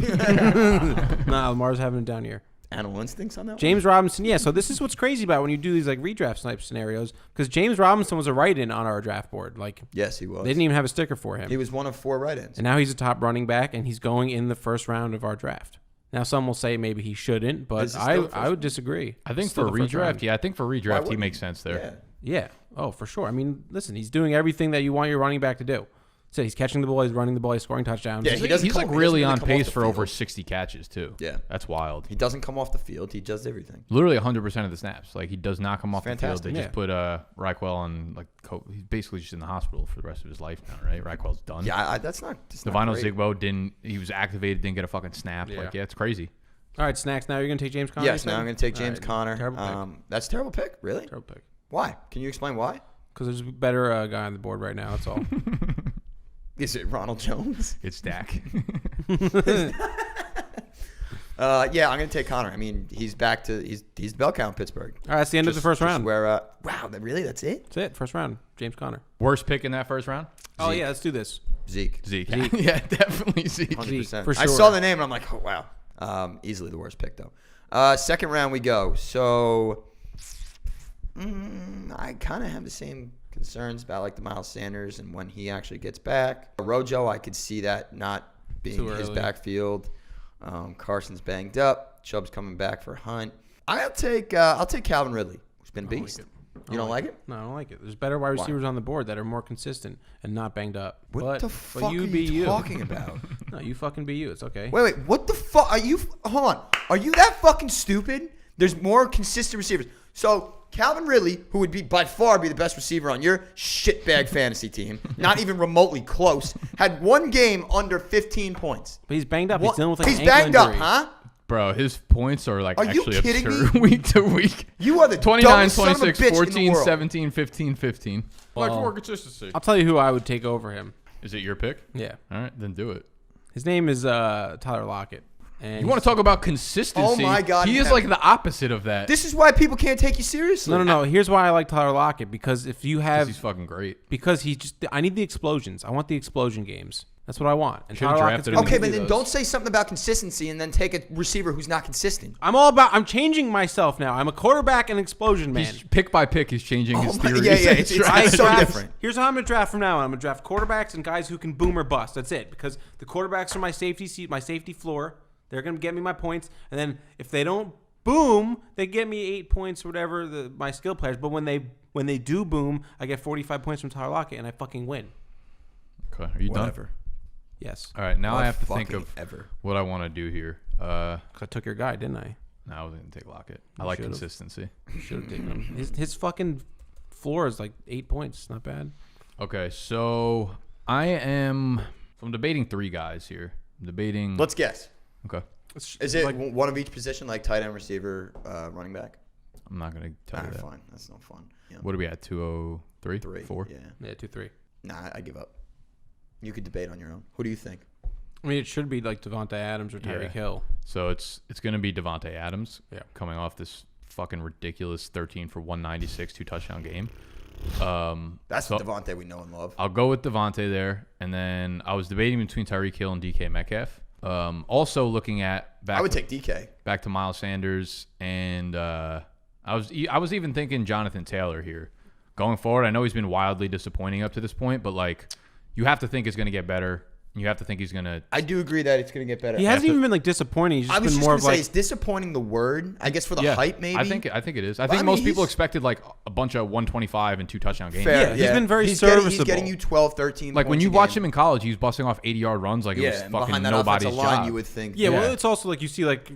Nah, Lamar's having it down here. Animal instincts on that James Robinson, yeah. So this is what's crazy about when you do these like redraft type scenarios, because James Robinson was a write-in on our draft board. Like one? Yes, he was. they didn't even have a sticker for him, He was one of 4 write-ins. and now he's a top running back, and he's going in the first round of our draft. Now some will say maybe he shouldn't, but Is it still the first I would disagree. I think Still for the first round. redraft, I think for redraft he wouldn't makes sense there. Yeah. Yeah. Oh, for sure. I mean, listen, he's doing everything that you want your running back to do. So he's catching the ball, he's running the ball, he's scoring touchdowns. Yeah, He's, he doesn't he's come- like he really doesn't on come off pace the for over field. 60 catches too. Yeah. That's wild. He doesn't come off the field. He does everything. Literally 100% of the snaps. Like he does not come off the field. Fantastic. They Yeah. just put Reichwell on like he's basically just in the hospital for the rest of his life now, right? Reichwell's done. Yeah, that's not Devino great. Zigbo he was activated, didn't get a fucking snap. Yeah. Like it's crazy. All right, Snacks, now you're going to take James Conner? Yes, now I'm going to take James All right, Conner. Terrible pick. That's a terrible pick. Really? Terrible pick. Why? Can you explain why? Because there's a better guy on the board right now, that's all. Is it Ronald Jones? It's Dak. Yeah, I'm gonna take Connor. I mean, he's back to he's the bell cow in Pittsburgh. All right, that's the end of the first round. Where wow, really? That's it? That's it. First round. James Conner. Worst pick in that first round? Oh yeah, let's do this. Zeke. Yeah, definitely Zeke. 100%. for I sure. saw the name and I'm like, oh wow. Easily the worst pick though. Second round we go. So I kind of have the same concerns about like the Miles Sanders and when he actually gets back. Rojo, I could see that not being his backfield. Carson's banged up. Chubb's coming back for Hunt. I'll take Calvin Ridley, who's been a beast. You don't like it? No, I don't like it. There's better wide receivers on the board that are more consistent and not banged up. What the fuck are you talking about? No, you fucking be you. It's okay. Wait. What the fuck are you? Hold on. Are you that fucking stupid? There's more consistent receivers. So Calvin Ridley, who would be by far be the best receiver on your shitbag fantasy team, not even remotely close, had one game under 15 points. But he's banged up. He's dealing with like He's an ankle banged up, injury. huh? Bro, his points are like Are you actually kidding absurd me? week to week. You are the 29, dumbest son of a 26, bitch in the 14, world. 17, 15, 15. Like more consistency. I'll tell you who I would take over him. Is it your pick? Yeah. All right, then do it. His name is Tyler Lockett. And You want to talk about consistency? Oh my God, He is like the opposite of that. This is why people can't take you seriously. No. Here's why I like Tyler Lockett, because if you have He's fucking great. because he just I need the explosions. I want the explosion games. That's what I want. And Should've Tyler Lockett's drafted him. gonna Okay, give but you then those. don't say something about consistency and then take a receiver who's not consistent. I'm changing myself now. I'm a quarterback and explosion man. He's pick by pick. He's changing his my- theories. yeah, it's I so draft- different. Here's how I'm gonna draft from now on. I'm gonna draft quarterbacks and guys who can boom or bust. That's it. Because the quarterbacks are my safety seat, my safety floor. They're gonna get me my points, and then if they don't boom, they get me 8 points or whatever. My skill players. But when they do boom, I get 45 points from Tyler Lockett, and I fucking win. Okay, are you done? Whatever. Yes. All right, now What I have to think fucking of ever. what I want to do here. I took your guy, didn't I? No, I wasn't gonna take Lockett. I like should've. consistency. Should have taken him. His fucking floor is like 8 points. Not bad. Okay, so I'm debating three guys here. I'm debating. Let's guess. Okay, Is it like one of each position, like tight end, receiver, running back? I'm not gonna tell you that. Fine. That's no fun. Yeah. What are we at? 203, 3. 4. Yeah. Yeah, 2-3. Nah, I give up. You could debate on your own. Who do you think? I mean, it should be like Devontae Adams or Tyreek Yeah. Hill. So it's gonna be Devontae Adams. Yeah. Coming off this fucking ridiculous 13 for 196 2-touchdown game. That's So- the Devontae we know and love. I'll go with Devontae there, and then I was debating between Tyreek Hill and DK Metcalf. Also looking at I would take DK. back to Miles Sanders, and I was even thinking Jonathan Taylor here. Going forward, I know he's been wildly disappointing up to this point, but like you have to think it's going to get better. And you have to think he's going to. I do agree that it's going to get better. He hasn't even been like disappointing. He's just I was been just more going of to say, like is disappointing the word? I guess for the hype, maybe. I think it is. I Well, think I mean, most people he's- expected like a bunch of 125 and 2-touchdown games. Fair. Yeah, he's been very he's serviceable. Getting you 12, 13 Like when points you a watch game. him in college, he was busting off 80-yard runs like it was and fucking behind that nobody's offensive line, job. you would think. yeah. Well, Yeah. it's also like you see like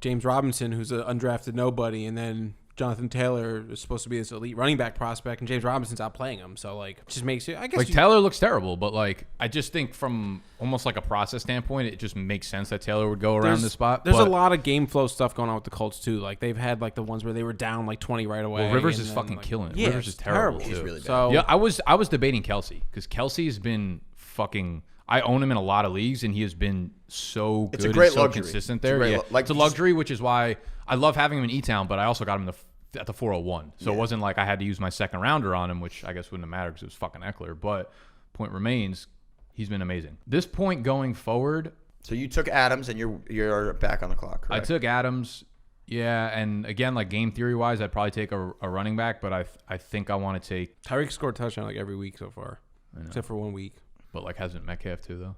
James Robinson, who's an undrafted nobody, and then Jonathan Taylor is supposed to be this elite running back prospect, and James Robinson's outplaying him. So like, it just makes you. I guess Like Taylor looks terrible, but like I just think from almost like a process standpoint, it just makes sense that Taylor would go around this spot. There's but, a lot of game flow stuff going on with the Colts too. Like they've had like the ones where they were down like 20 right away. Well, Rivers and is then, fucking like, killing it. Yeah, Rivers it's is terrible too. He's really bad. So Yeah, I was debating Kelsey because Kelsey's been fucking. I own him in a lot of leagues, and he has been so good. It's a great and so luxury. consistent It's a there. great Yeah, lu- like, it's a just- luxury, which is why I love having him in E-Town. But I also got him at the 401, so it wasn't like I had to use my second rounder on him, which I guess wouldn't have mattered because it was fucking Eckler. But point remains, he's been amazing. This point going forward, So you took Adams, and you're back on the clock. I Correct? took Adams. Yeah, and again, like game theory wise, I'd probably take a running back, but I think I want to take, Tyreek scored a touchdown like every week so far, except for 1 week. but like hasn't Metcalf too though.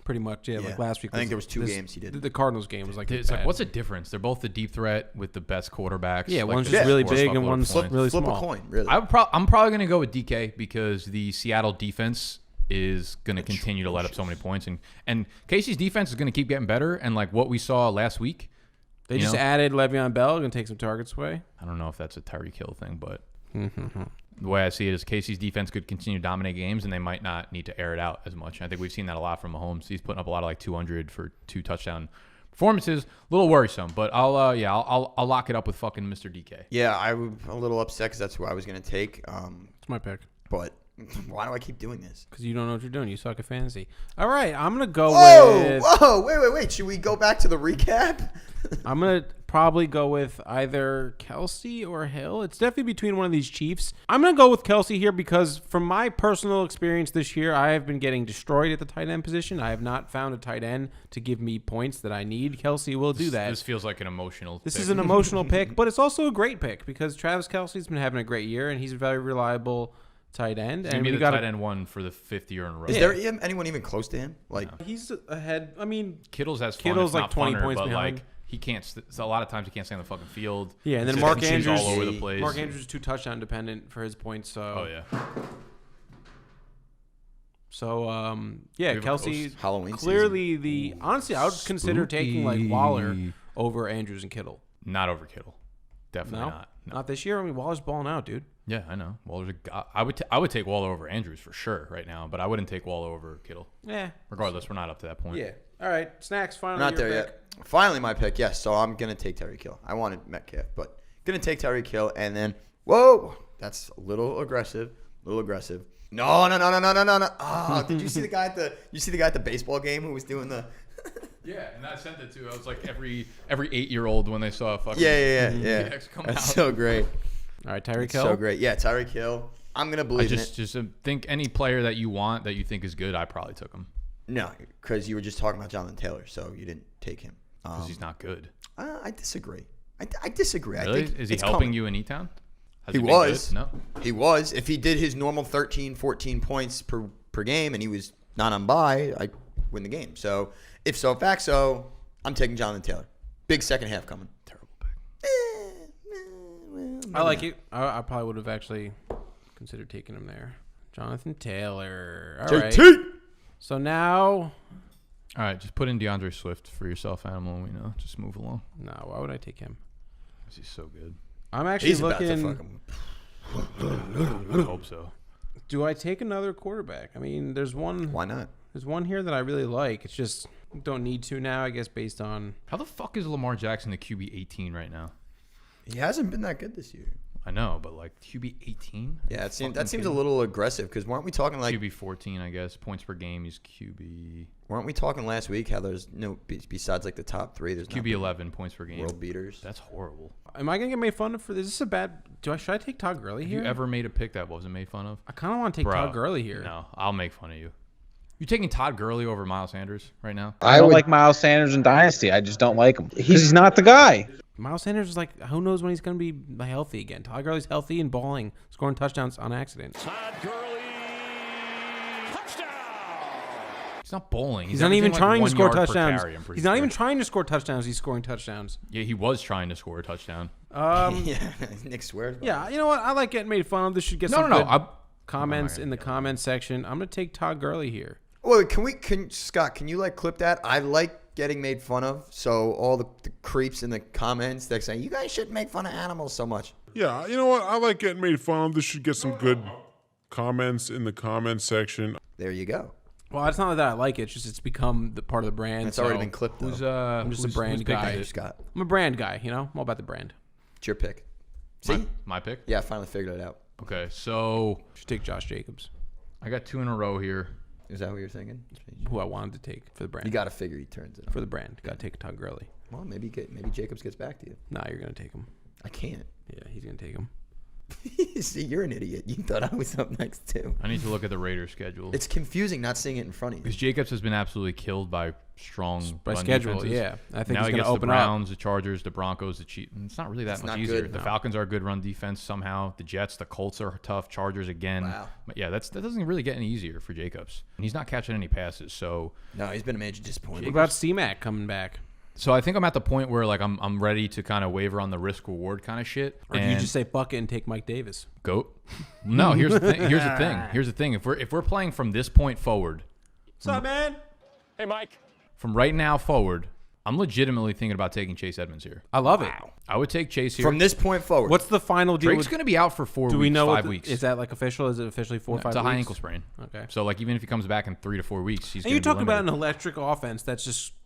Pretty much, yeah. Yeah. Like last week. I think there was two games he did. The Cardinals game was like It's like, bad. what's the difference? They're both the deep threat with the best quarterbacks. Yeah, like one's the just really Force big and Buffalo one's points. really Flip small. a coin, really. I'm probably going to go with DK because the Seattle defense is going to continue to let up so many points, and Casey's defense is going to keep getting better. And like what we saw last week, They you just know? added Le'Veon Bell, going to take some targets away. I don't know if that's a Tyreek Hill thing, but the way I see it is Casey's defense could continue to dominate games, and they might not need to air it out as much. I think we've seen that a lot from Mahomes. He's putting up a lot of like 200 for 2 touchdown performances. A little worrisome, but I'll lock it up with fucking Mr. DK. Yeah, I'm a little upset because that's who I was going to take. It's my pick. But Why do I keep doing this? Because you don't know what you're doing. You suck at fantasy. All right, I'm going to go with... Whoa, wait. Should we go back to the recap? I'm going to probably go with either Kelsey or Hill. It's definitely between one of these Chiefs. I'm going to go with Kelsey here because from my personal experience this year, I have been getting destroyed at the tight end position. I have not found a tight end to give me points that I need. Kelsey will do that. This feels like an emotional This pick. is an emotional pick, but it's also a great pick because Travis Kelsey's been having a great year, and he's a very reliable tight end. And the tight end one for the 5th year in a row. Is there anyone even close to him? He's ahead. I mean, Kittle's has fun. Kittle's It's like not 20 funner, points but behind. like he can't. So a lot of times he can't stay on the fucking field. Yeah, and then It's Mark just Andrews all over the place. Mark Andrews is 2 touchdown dependent for his points. So Oh yeah. So yeah, Kelsey Halloween clearly honestly I would consider taking like Waller over Andrews and Kittle. Not over Kittle. Definitely not. No. Not this year. I mean, Waller's balling out, dude. Yeah, I know. Waller's a guy. I would take Waller over Andrews for sure right now, but I wouldn't take Waller over Kittle. Yeah. Regardless, we're not up to that point. Yeah. All right. Snacks. Finally, Not your there pick. yet. Finally, my pick. Yes, so I'm gonna take Tyreek Hill. I wanted Metcalf, but gonna take Tyreek Hill, and then whoa, that's a little aggressive. No. Oh, did you see the guy at the baseball game who was doing the? Yeah, and I sent it to. I was like every 8-year-old when they saw a fucking Yeah. come That's out. so great. All right, Tyreek It's Hill. so great. Yeah, Tyreek Hill. I'm gonna believe in it. Just think any player that you want that you think is good, I probably took him No, because you were just talking about Jonathan Taylor, so you didn't take him. because he's not good. I disagree. I disagree. Really? I think Is he it's helping coming. you in E-Town? Has He been was. good? No. He was. If he did his normal 13, 14 points per game and he was not on bye, I win the game. So, if so, fact so, I'm taking Jonathan Taylor. Big second half coming. Terrible pick. I like it. I probably would have actually considered taking him there. Jonathan Taylor. All right. So now, All right, just put in DeAndre Swift for yourself, Animal. We know. Just move along. no, why would I take him? 'Cause he's so good. I'm actually He's about to looking. fucking. I hope so. Do I take another quarterback? I mean, there's one. Why not? There's one here that I really like. It's just don't need to now. I guess based on. How the fuck is Lamar Jackson the QB 18 right now? He hasn't been that good this year. I know, but like QB 18? Yeah, that seems a little aggressive because weren't we talking like QB 14, I guess. Points per game, he's QB. weren't we talking last week how there's no besides like the top 3 there's QB 11 points per game. world beaters. That's horrible. Am I gonna get made fun of for this? Is this a bad? Should I take Todd Gurley Have here? you ever made a pick that wasn't made fun of? I kind of want to take Bro, Todd Gurley here. No, I'll make fun of you. You taking Todd Gurley over Miles Sanders right now? I don't like Miles Sanders in Dynasty. I just don't like him. He's not the guy. Miles Sanders is like, who knows when he's going to be healthy again. Todd Gurley's healthy and balling, scoring touchdowns on accident. Todd Gurley, touchdown. He's not bowling. He's not even averaging, trying to 1 score yard per touchdowns. carry, I'm pretty He's not sure. even trying to score touchdowns. He's scoring touchdowns. Yeah, he was trying to score a touchdown. Yeah, Nick swears. by Yeah, you know what? I like getting made fun of. This should get No, some no, good no. comments in the comment section. I'm going to take Todd Gurley here. Well, Scott, can you like clip that? I like getting made fun of. So all the creeps in the comments that say you guys shouldn't make fun of animals so much. Yeah, you know what? I like getting made fun of. This should get some good comments in the comment section. There you go. Well, it's not that I like it. It's just it's become the part of the brand. It's already so been clipped. Though. I'm just a brand guy. Scott, I'm a brand guy, you know? I'm all about the brand. it's your pick. See? My pick? Yeah, I finally figured it out. Okay, so Should take Josh Jacobs, I got 2 in a row here. Is that what you're thinking? who I wanted to take for the brand. You got to figure he turns it on. For the brand. Got to take Todd Gurley. Well, maybe Jacobs gets back to you. Nah, you're going to take him. I can't. Yeah, he's going to take him. See, you're an idiot. You thought I was up next too. I need to look at the Raiders schedule. It's confusing not seeing it in front of you. Because Jacobs has been absolutely killed by strong By run schedule, defenses. yeah. I think now he's he going gets to open the up. Browns, the Chargers, the Broncos, the Chiefs. It's not really that It's much not easier. good, The no. Falcons are a good run defense somehow. The Jets, the Colts are tough. Chargers again. Wow. But yeah, that doesn't really get any easier for Jacobs. And he's not catching any passes. So No, he's been a major What disappointment. about C-Mac coming back? I think I'm at the point where like I'm ready to kind of waver on the risk reward kind of shit. Or do you just say fuck it and take Mike Davis? goat? No, here's the thing. Here's the thing. If we're playing from this point forward, What's up, man? Hey, Mike. from right now forward, I'm legitimately thinking about taking Chase Edmonds here. I love it. I would take Chase here. From this point forward. What's the final deal? Drake's With, going to be out for 4 do weeks, we know 5 weeks. Is that like official? Is it officially 4 or 5 It's weeks? a high ankle sprain. Okay. So like even if he comes back in 3 to 4 weeks, he's. And gonna you be talked about an limited. electric offense that's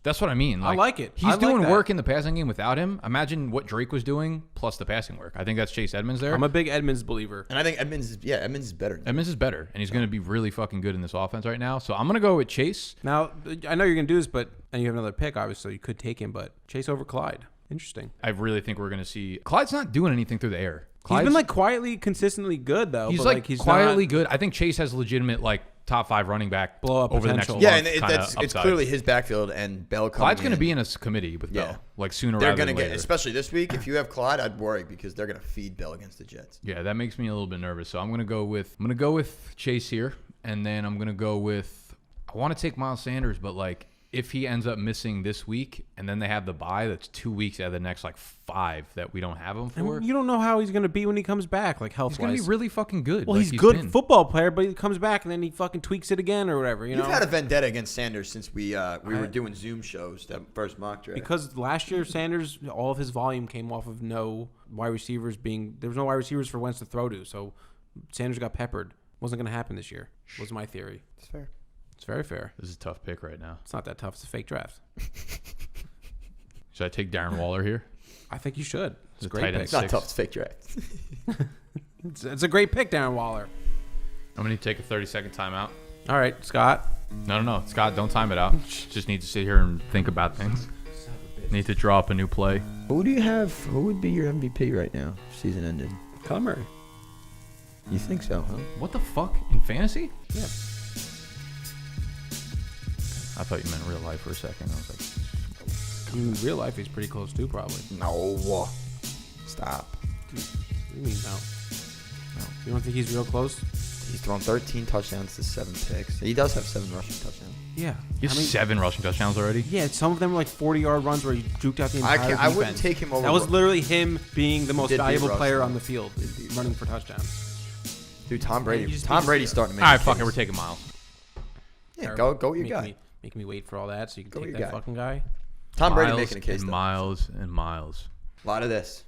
That's what I mean. I like it. He's I like doing that. work in the passing game without him. Imagine what Drake was doing plus the passing work. I think that's Chase Edmonds there. I'm a big Edmonds believer. And I think Edmonds is better. Edmonds is better, and he's going to be really fucking good in this offense right now. So I'm going to go with Chase. Now, I know you're going to do this, and you have another pick, obviously. You could take him, but Chase over Clyde. Interesting. I really think we're going to see. Clyde's not doing anything through the air. He's been like quietly, consistently good, though. He's but, like he's quietly not, good. I think Chase has legitimate like top 5 running back blow up over potential. the Yeah, next and month. it's clearly his backfield and Bell coming Clyde's going to in. be in a committee with Bell, like sooner They're rather going to than get, later. especially this week. If you have Clyde, I'd worry because they're going to feed Bell against the Jets. Yeah, that makes me a little bit nervous. So I'm going to go with Chase here, and then I'm going to go with. I want to take Miles Sanders, but like if he ends up missing this week, and then they have the bye, that's 2 weeks out of the next like 5 that we don't have him for. You don't know how he's going to be when he comes back, like health-wise. He's going to be really fucking good. Well, like he's good been. football player, but he comes back and then he fucking tweaks it again or whatever. You know, You've had a vendetta against Sanders since we were doing Zoom shows, that first mock draft. because last year Sanders, all of his volume came off of no wide receivers being. There was no wide receivers for Wentz to throw to, so Sanders got peppered. Wasn't going to happen this year. Was my theory. It's fair. It's very fair. This is a tough pick right now. It's not that tough. It's a fake draft. Should I take Darren Waller here? I think you should. It's a The great tight pick. end It's not 6. tough. It's fake draft. It's a great pick, Darren Waller. I'm going to take a 30-second timeout. All right, Scott. No. Scott, don't time it out. Just need to sit here and think about things. Need to draw up a new play. Who do you have? Who would be your MVP right now? Season ended. Comer. You think so, huh? What the fuck? In fantasy? Yeah. I thought you meant real life for a second. I was like, In real life, he's pretty close too, probably. No. Stop. What do you mean, no? You don't think he's real close? He's thrown 13 touchdowns to 7 picks. He does have 7 rushing touchdowns. Yeah. he has 7 rushing touchdowns already? Yeah, some of them were like 40-yard runs where he juked out the entire defense. I wouldn't take him over. That was literally him being the most did beat valuable Russ, player though. on the field, running for touchdowns. Dude, Tom Brady. you just Tom beat Brady's us. starting to make All right, the fuck it. case. We're taking Miles. Yeah, go with your guy. Making me wait for all that so you can Go with take your that guy. fucking guy. Tom Brady Miles making a case, and though. Miles and Miles. A lot of this.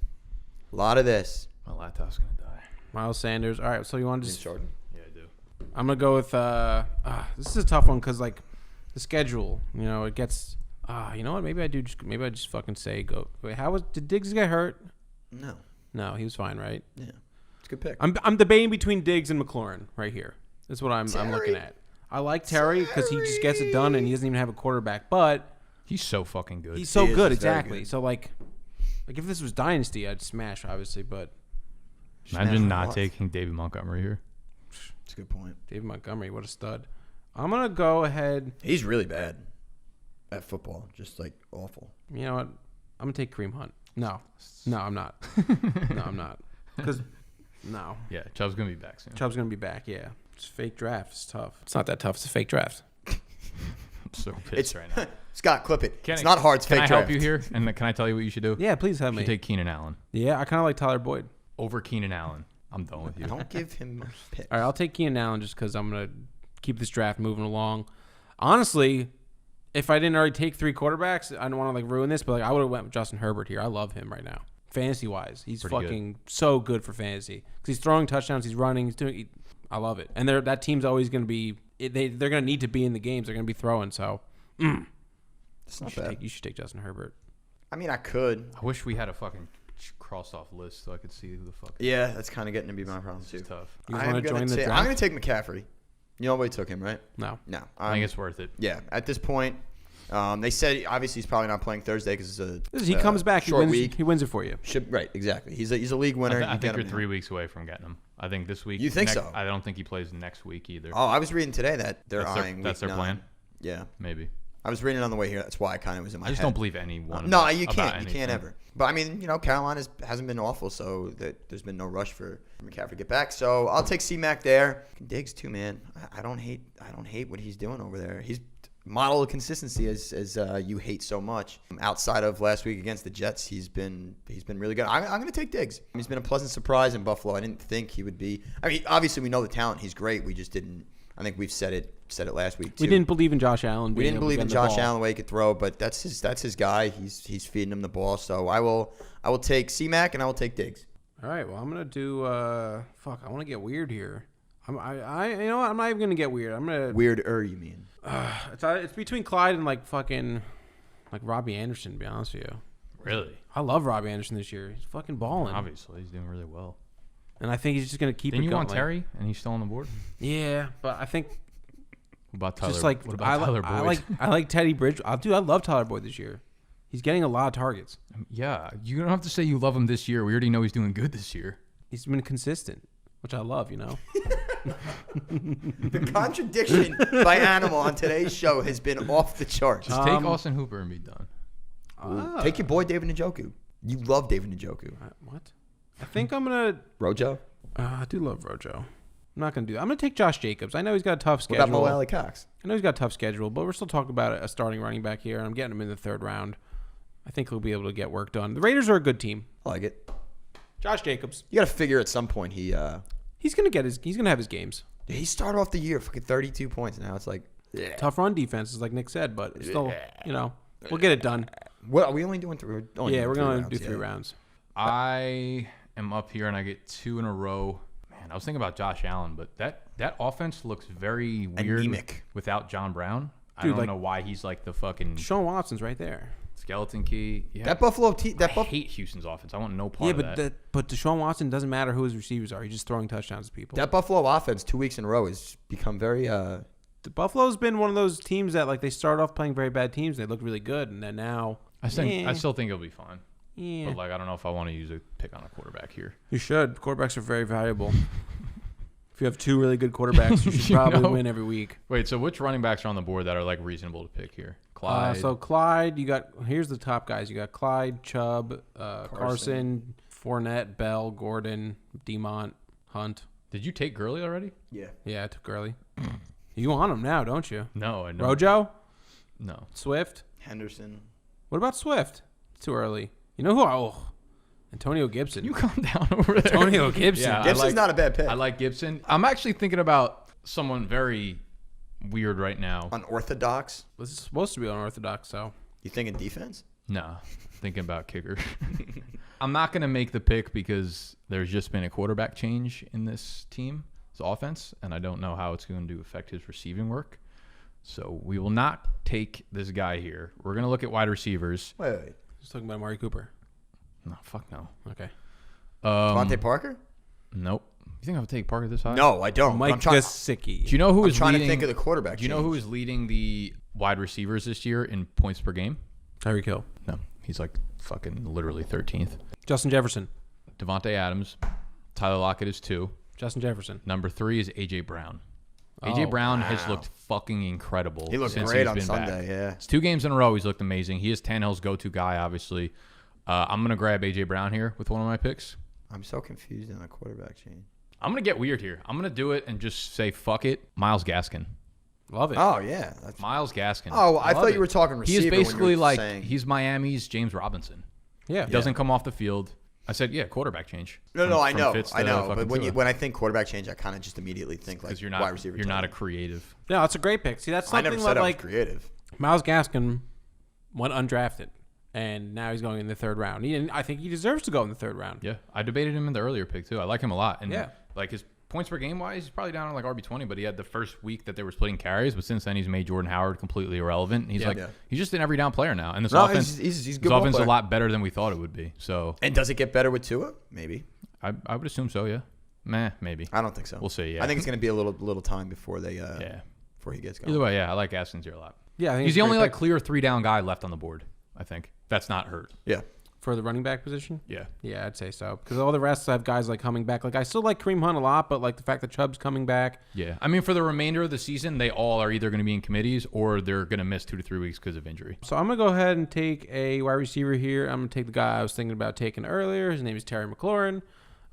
A lot of this. My laptop's going to die. Miles Sanders. All right, so you want to James just... Jordan. Yeah, I do. I'm going to go with... this is a tough one because, like, the schedule, you know, it gets... you know what? Maybe I just fucking say go... Wait, did Diggs get hurt? No. No, he was fine, right? Yeah. It's a good pick. I'm debating between Diggs and McLaurin right here. That's what I'm looking at. I like Terry because he just gets it done and he doesn't even have a quarterback, but He's so fucking good. he's so He is. good, He's very exactly. good. So like if this was Dynasty, I'd smash obviously, but Imagine Smash not what? taking David Montgomery here. It's a good point. David Montgomery, what a stud. I'm gonna go ahead. He's really bad at football. Just like awful. You know what? I'm gonna take Kareem Hunt. No, I'm not. No, I'm not. Because no, Yeah, Chubb's going to be back soon. Chubb's gonna be back. Yeah, it's a fake draft. It's tough. It's not that tough. It's a fake draft. I'm so pissed right now. Scott, clip it. Can It's I- not hard. It's Can fake I draft. help you here? And can I tell you what you should do? Yeah, please help You me. should take Keenan Allen. Yeah, I kind of like Tyler Boyd. Over Keenan Allen. I'm done with you. Don't give him picks. All right, I'll take Keenan Allen just because I'm gonna keep this draft moving along. Honestly, if I didn't already take 3 quarterbacks, I don't want to like ruin this, but like I would have went with Justin Herbert here. I love him right now, fantasy wise. He's Pretty fucking so good for fantasy because he's throwing touchdowns, he's running, he's doing. I love it, and that team's always gonna be. They're gonna need to be in the games. They're gonna be throwing. So It's not bad. you should take Justin Herbert. I mean, I could. I wish we had a fucking crossed off list so I could see who the fuck. Yeah, that's kind of getting to be my problem This too. is tough. You want to join the draft? I'm gonna take McCaffrey. You know, we took him, right? No. No. I think it's worth it. Yeah. At this point, they said obviously he's probably not playing Thursday because it's a He comes back. He short wins. week. He wins it for you. Right, exactly. He's a league winner. I You think get you're him 3 now. weeks away from getting him. I think this week. You think so? I don't think he plays next week either. Oh, I was reading today that they're eyeing. That's week their 9. plan? Yeah, Maybe. I was reading it on the way here. That's why I kind of was in my I just head. don't believe anyone. No, you about can't. You anything. can't ever. But I mean, you know, Carolina hasn't been awful, so there's been no rush for McCaffrey to get back. So I'll take C-Mac there. Diggs too, man. I don't hate what he's doing over there. He's model of consistency as you hate so much. Outside of last week against the Jets, he's been really good. I'm going to take Diggs. He's been a pleasant surprise in Buffalo. I didn't think he would be. I mean, obviously we know the talent. He's great. We just didn't. I think we've said it last week too. We didn't believe in Josh Allen. We didn't believe in Josh Allen the way he could throw, but that's his guy. He's feeding him the ball. So I will take C-Mac and I will take Diggs. All right. Well, I'm gonna do. I want to get weird here. You know what? I'm not even gonna get weird. I'm gonna. Weirder, you mean? It's between Clyde and like fucking. Like Robbie Anderson, to be honest with you. Really? I love Robbie Anderson this year. He's fucking balling. Obviously, he's doing really well. And I think he's just going to keep Didn't it you going. want Terry, and he's still on the board? Yeah, but I think What about Tyler? just like what about Tyler Boyd? I like Teddy Bridge. I love Tyler Boyd this year. He's getting a lot of targets. Yeah, you don't have to say you love him this year. We already know he's doing good this year. He's been consistent, which I love, you know. The contradiction by Animal on today's show has been off the charts. Just take Austin Hooper and be done. Take your boy David Njoku. You love David Njoku. What? I think I'm going to... Rojo? I do love Rojo. I'm not going to do that. I'm going to take Josh Jacobs. I know he's got a tough What schedule. about Mo Alley Cox? I know he's got a tough schedule, but we're still talking about a starting running back here, and I'm getting him in the 3rd round. I think he'll be able to get work done. The Raiders are a good team. I like it. Josh Jacobs. You got to figure at some point he's going to have his games. he started off the year fucking 32 points. Now it's like Tough run defenses, like Nick said, but it's still, we'll get it done. What are we only doing? We're going to do 3 rounds. I am up here and I get 2 in a row. Man, I was thinking about Josh Allen, but that offense looks very weird anemic without John Brown. I Dude, don't like- know why he's like the fucking Sean Watson's right there. skeleton key. Yeah. That Buffalo team. I hate Houston's offense. I want no part of that. But Deshaun Watson doesn't matter who his receivers are. He's just throwing touchdowns to people. That Buffalo offense 2 weeks in a row has become very. The Buffalo's been one of those teams that like they start off playing very bad teams and they look really good, and then now I still think it'll be fine. Yeah. But like I don't know if I want to use a pick on a quarterback here. You should. Quarterbacks are very valuable. If you have 2 really good quarterbacks, you should probably win every week. Wait, so which running backs are on the board that are like reasonable to pick here? Clyde. So Clyde, here's the top guys. You got Clyde, Chubb, Carson, Fournette, Bell, Gordon, DeMont, Hunt. Did you take Gurley already? Yeah. Yeah, I took Gurley. You on him now, don't you? No, I know. Rojo? No. Swift? Henderson. What about Swift? It's too early. You know who? Antonio Gibson. You calm down over there. Antonio Gibson. Yeah, Gibson's not a bad pick. I like Gibson. I'm actually thinking about someone very weird right now. Unorthodox. This is supposed to be unorthodox, so. You thinking defense? No, thinking about kicker. I'm not going to make the pick because there's just been a quarterback change in this team's offense, and I don't know how it's going to affect his receiving work. So we will not take this guy here. We're going to look at wide receivers. Wait. Just talking about Amari Cooper. No, fuck no. Okay. Devontae Parker? Nope. You think I would take Parker this high? No, I don't. Mike I'm trying, Gesicki. Do you know who I'm is trying leading? to think of the quarterback. Do you know who is leading the wide receivers this year in points per game? Tyreek Hill. No, he's like fucking literally 13th. Justin Jefferson. Devontae Adams. Tyler Lockett is 2. Justin Jefferson. Number 3 is A.J. Brown. A.J. Brown has looked fucking incredible. He looked since great he's on been Sunday, back. yeah. It's 2 games in a row. He's looked amazing. He is Tannehill's go-to guy, obviously. I'm going to grab A.J. Brown here with one of my picks. I'm so confused on the quarterback change. I'm going to get weird here. I'm going to do it and just say, fuck it, Miles Gaskin. Love it. Oh, yeah. That's, Miles Gaskin. oh, I thought it. you were talking He receiver. is when you basically were like, saying- he's Miami's James Robinson. Yeah. He doesn't come off the field. I said, yeah, quarterback change. No, I know. Fitz I to know. fucking But Tua. when I think quarterback change, I kind of just immediately think like Because you're wide not, receiver. you're not a tight creative. No, it's a great pick. See, that's end. I something never said that I was like creative. Miles Gaskin went undrafted, and now he's going in the 3rd round. I think he deserves to go in the 3rd round. Yeah, I debated him in the earlier pick too. I like him a lot, and Yeah. like his points per game wise, he's probably down on like RB20. But he had the first week that they were splitting carries, but since then he's made Jordan Howard completely irrelevant. He's he's just an every down player now, and this No, offense, he's a his good ball offense is player. a lot better than we thought it would be. So And does it get better with Tua? Maybe. I would assume so. Yeah, maybe. I don't think so. We'll see. Yeah, I think it's going to be a little time before they before he gets going. Either way, yeah, I like Gaskins here a lot. Yeah, I think He's it's the a only great like pick. clear 3-down guy left on the board. I think that's not hurt. Yeah. For the running back position? Yeah. Yeah, I'd say so. Because all the rest have guys like coming back. Like I still like Kareem Hunt a lot, but like the fact that Chubb's coming back. Yeah. I mean, for the remainder of the season, they all are either going to be in committees or they're going to miss 2 to 3 weeks because of injury. So I'm going to go ahead and take a wide receiver here. I'm going to take the guy I was thinking about taking earlier. His name is Terry McLaurin.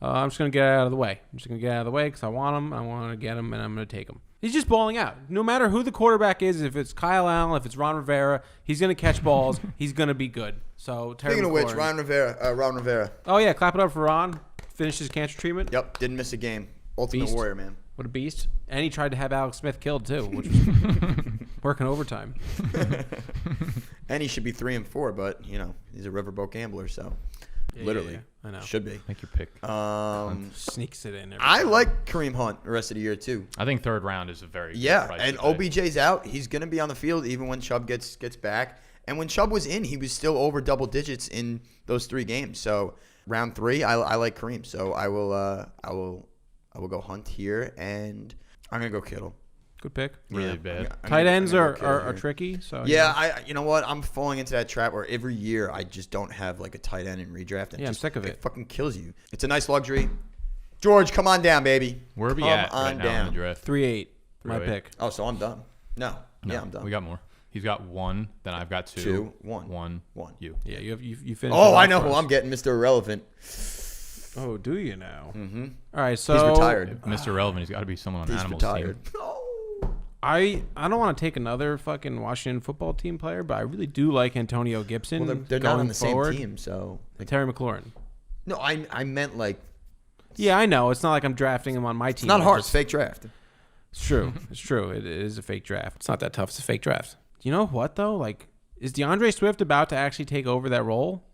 I'm just going to get out of the way. I'm just going to get out of the way because I want him. I want to get him, and I'm going to take him. He's just balling out. No matter who the quarterback is, if it's Kyle Allen, if it's Ron Rivera, he's going to catch balls. He's going to be good. So Terry Speaking of which, McLaurin. Ron Rivera. Oh, yeah. Clap it up for Ron. Finished his cancer treatment. Yep, didn't miss a game. Ultimate Beast. Warrior, man. What a beast. And he tried to have Alex Smith killed, too, which was working overtime. And he should be 3-4, but he's a riverboat gambler, so literally yeah. I know. should be. Make your pick. Sneaks it in. Every I time. like Kareem Hunt the rest of the year too. I think 3rd round is a very good Yeah, price and to pay. OBJ's out. He's going to be on the field even when Chubb gets back. And when Chubb was in, he was still over double digits in those 3 games. So round 3, I like Kareem. So I will go Hunt here, and I'm gonna go Kittle. Good pick. Really bad. Tight ends are tricky. So Yeah, you know what? I'm falling into that trap where every year I just don't have like a tight end in redraft. And I'm sick of it. It fucking kills you. It's a nice luxury. George, come on down, baby. Where are we Come at on right now down. in the draft? 3-8. My 3-8. pick. Oh, so I'm done. No. Yeah, I'm done. We got more. He's got 1, then I've got 2. 2, 1. 1. You. Yeah, you finished. Oh, it I off know for who us. I'm getting, Mr. Irrelevant. Oh, do you now? Mm-hmm. All right, so He's retired. Mr. Relevant, he's got to be someone on He's Animals retired. team. I don't want to take another fucking Washington football team player, but I really do like Antonio Gibson. Well, they're going not on the forward. same team, so. Terry McLaurin. No, I meant like. Yeah, I know. It's not like I'm drafting him on my team. It's not hard. It's It's fake draft. It's true. It's true. It is a fake draft. It's not that tough. It's a fake draft. You know what, though? Like, is DeAndre Swift about to actually take over that role?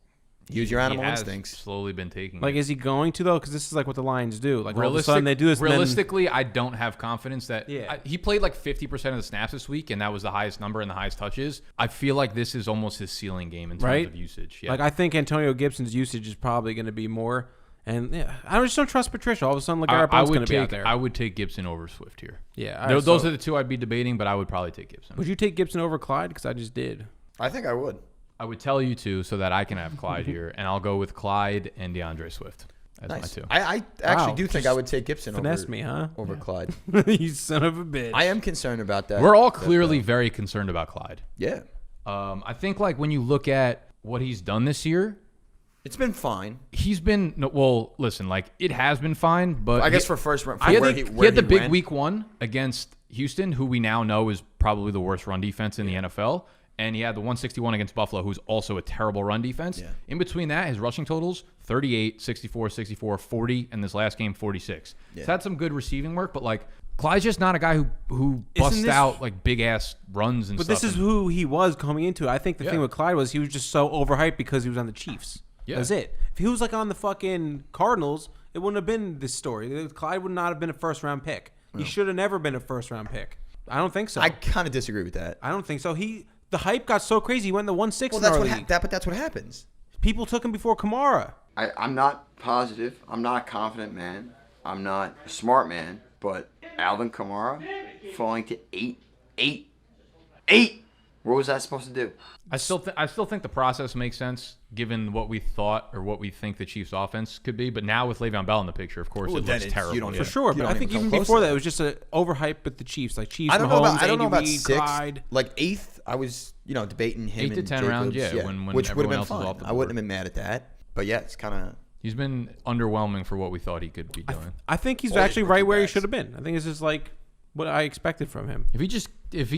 Use your animal He has instincts. slowly been taking Like, it. is he going to, though? Because this is like what the Lions do. Like, all of a sudden they do this. Realistically, I don't have confidence that Yeah. he played like 50% of the snaps this week, and that was the highest number and the highest touches. I feel like this is almost his ceiling game in terms Right? of usage. Yeah. Like, I think Antonio Gibson's usage is probably going to be more. And yeah, I just don't trust Patricia. All of a sudden, LeGarrette Blount's going to be out there. I would take Gibson over Swift here. Yeah. all right, Those so are the 2 I'd be debating, but I would probably take Gibson. would you take Gibson over Clyde? Because I just did. I think I would. I would tell you to so that I can have Clyde here, and I'll go with Clyde and DeAndre Swift as Nice. my 2. I actually Wow, do think just I would take Gibson Finesse me, huh? over Clyde. You son of a bitch. I am concerned about that. We're all clearly very concerned about Clyde. Yeah. I think like when you look at what he's done this year, It's been fine. he's been well. Listen, like it has been fine, but I guess for first round. he had, where the, he he had the big ran. week 1 against Houston, who we now know is probably the worst run defense in the NFL. And he had the 161 against Buffalo, who's also a terrible run defense. Yeah. In between that, his rushing totals, 38, 64, 64, 40, and this last game, 46. Yeah. He's had some good receiving work, but like Clyde's just not a guy who busts this- out like big-ass runs and But stuff. this is who he was coming into. I think the thing with Clyde was he was just so overhyped because he was on the Chiefs. Yeah. That's it. If he was like on the fucking Cardinals, it wouldn't have been this story. Clyde would not have been a first-round pick. He should have never been a first-round pick. I don't think so. I kind of disagree with that. I don't think so. The hype got so crazy. He went in the 1-6 Well, in that's our what league. but that's what happens. People took him before Kamara. I'm not positive. I'm not a confident man. I'm not a smart man. But Alvin Kamara falling to 8. What was that supposed to do? I still think the process makes sense given what we thought or what we think the Chiefs' offense could be. But now with Le'Veon Bell in the picture, of course, Well, it then looks it's- terrible. you don't Yeah. For sure, You but don't I think even even come close before to that, that. it was just an overhype with the Chiefs. Like Chiefs, I don't know Mahomes, about Andy Reid, 6. Clyde. Like 8th, I was debating him 8 to and 10 Jacobs, rounds, yeah, when which would have everyone been else was fine. off the I wouldn't have board. been mad at that. But yeah, it's kind of He's been underwhelming for what we thought he could be doing. I think he's All these actually right rookie where he backs. should have been. I think it's just like what I expected from him. If he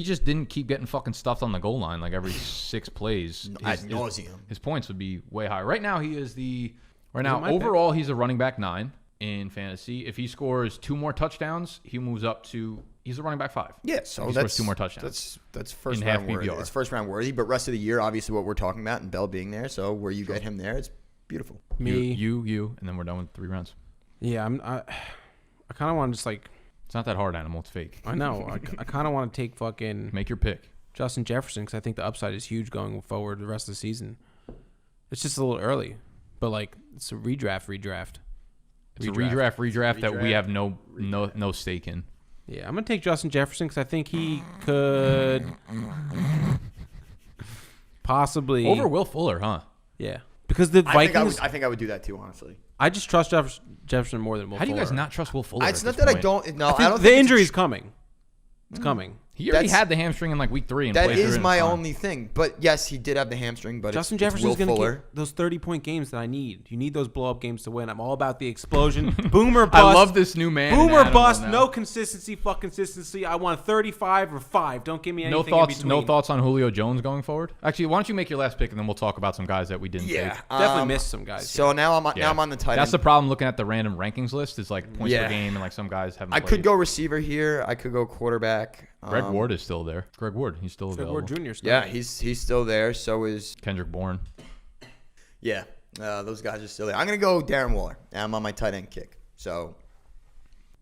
just didn't keep getting fucking stuffed on the goal line like every 6 plays, ad nauseum. his points would be way higher. Right now, he is my pick. overall he's a running back 9 in fantasy. If he scores 2 more touchdowns, he moves up to he's a running back 5. Yeah, so If he that's scores 2 more touchdowns. That's first In half round worthy. PPR. It's first round worthy, but rest of the year, obviously, what we're talking about and Bell being there. So where you get him there, it's beautiful. Me, you, and then we're done with 3 rounds. yeah, I kind of want to just like It's not that hard, Animal. It's fake. I know I kind of want to take fucking Make your pick. Justin Jefferson because I think the upside is huge going forward the rest of the season. It's just a little early, but like it's a redraft. It's a redraft that we have no stake in. Yeah, I'm gonna take Justin Jefferson because I think he could possibly Over Will Fuller, huh? Yeah, because the Vikings. I think I would do that too, honestly. I just trust Jefferson more than Will How do you guys Fuller. not trust Will Fuller? It's at not this that I point? don't. No, I I think don't. the think injury it's is coming. It's coming. He already That's- had the hamstring in like week 3 and That played through is it and my fine. only thing. But yes, he did have the hamstring. But Justin it's Jefferson's Will going to Fuller. get those 30-point games that I need. You need those blow-up games to win. I'm all about the explosion. Boomer bust. I love this new man. in Boomer Animal bust. now. No consistency. Fuck consistency. I want 35 or 5. Don't give me anything in between. No thoughts on Julio Jones going forward. Actually, why don't you make your last pick and then we'll talk about some guys that we didn't take. Definitely missed some guys. So now I'm Yeah. on the tight That's the end. problem looking at the random rankings list is like points per Yeah. game and like some guys haven't I played. could go receiver here. I could go quarterback. Greg Ward is still there. Greg Ward, he's still Greg available. Ward Jr. still. Yeah, he's still there. So is Kendrick Bourne. yeah. Those guys are still there. I'm gonna go Darren Waller. And I'm on my tight end kick. So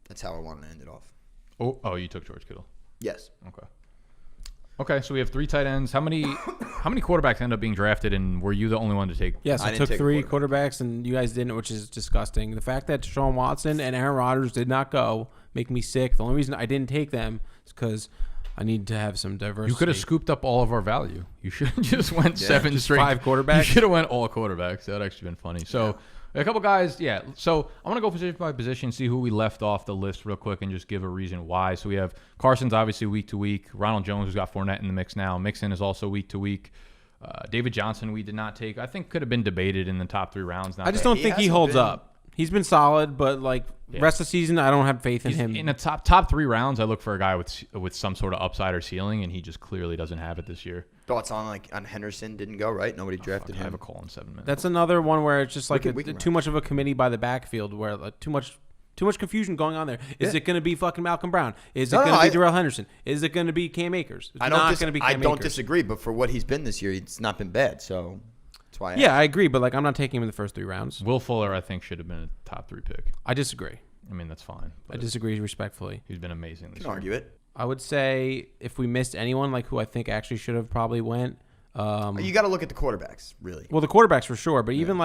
that's how I wanted to end it off. Oh, you took George Kittle. Yes. Okay. Okay, so we have 3 tight ends. How many quarterbacks end up being drafted, and were you the only one to take? Yes, I I didn't took take a 3 quarterback. quarterbacks, and you guys didn't, which is disgusting. The fact that Deshaun Watson and Aaron Rodgers did not go make me sick. The only reason I didn't take them is because I need to have some diversity. You could have scooped up all of our value. You should have just went 7 just straight. 5 quarterbacks? You should have went all quarterbacks. That would actually been funny. So a couple guys, yeah. So I want to go position by position, see who we left off the list real quick, and just give a reason why. So we have Carson's obviously week to week. Ronald Jones, who's got Fournette in the mix now. Mixon is also week to week. David Johnson, we did not take. I think could have been debated in the top 3 rounds. I just don't think he holds up. He's been solid, but Yeah. rest of the season, I don't have faith in him. In the top 3 rounds, I look for a guy with some sort of upside or ceiling, and he just clearly doesn't have it this year. Thoughts on Henderson didn't go, right? Nobody drafted I have him. a call in 7 minutes. That's another one where it's just like We can too much of a committee by the backfield, where too much confusion going on there. Is it going to be fucking Malcolm Brown? Is it going to be Darrell Henderson? Is it going to be Cam Akers? It's not going to be Cam Akers. I don't disagree, but for what he's been this year, it's not been bad. So that's why. Yeah, I agree, but I'm not taking him in the first 3 rounds. Will Fuller, I think, should have been a top 3 pick. I disagree. I mean, that's fine. I disagree respectfully. He's been amazing this You can year. argue it. I would say if we missed anyone, who I think actually should have probably went. You got to look at the quarterbacks, really. Well, the quarterbacks for sure, but even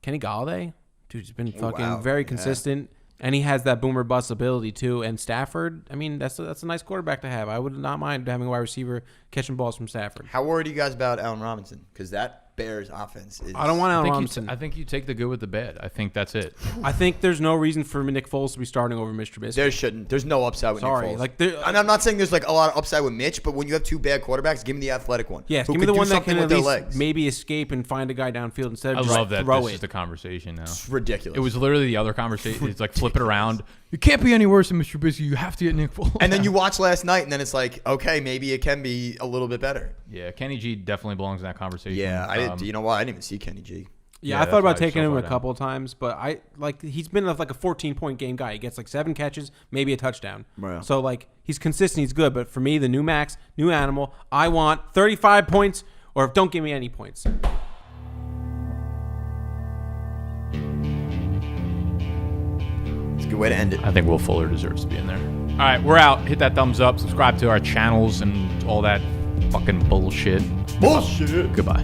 Kenny Galladay, dude, he's been fucking very consistent, and he has that boomer bust ability too. And Stafford, I mean, that's a nice quarterback to have. I would not mind having a wide receiver catching balls from Stafford. How worried are you guys about Allen Robinson? Because that Bears offense is. I don't want Allen Robinson. I think you take the good with the bad. I think that's it. I think there's no reason for Nick Foles to be starting over Mr. Trubisky. There shouldn't. There's no upside with Nick Foles. and I'm not saying there's a lot of upside with Mitch, but when you have 2 bad quarterbacks, give me the athletic one. Yes, who give me can the do one that something can at with their least legs. maybe escape and find a guy downfield instead I of just love that throw this it. is the conversation now. It's ridiculous. It was literally the other conversation. It's flip it around. You can't be any worse than Mr. Trubisky. You have to get Nick Foles. And then you watch last night, and then it's okay, maybe it can be a little bit better. Yeah, Kenny G definitely belongs in that conversation. Yeah, I didn't. You know what? I didn't even see Kenny G. Yeah, I thought about taking him a couple of times, but he's been a 14-point game guy. He gets 7 catches, maybe a touchdown. Wow. So he's consistent, he's good. But for me, the new max, new animal, I want 35 points, or don't give me any points. It's a good way to end it. I think Will Fuller deserves to be in there. All right, we're out. Hit that thumbs up. Subscribe to our channels and all that fucking bullshit. Bullshit. Goodbye.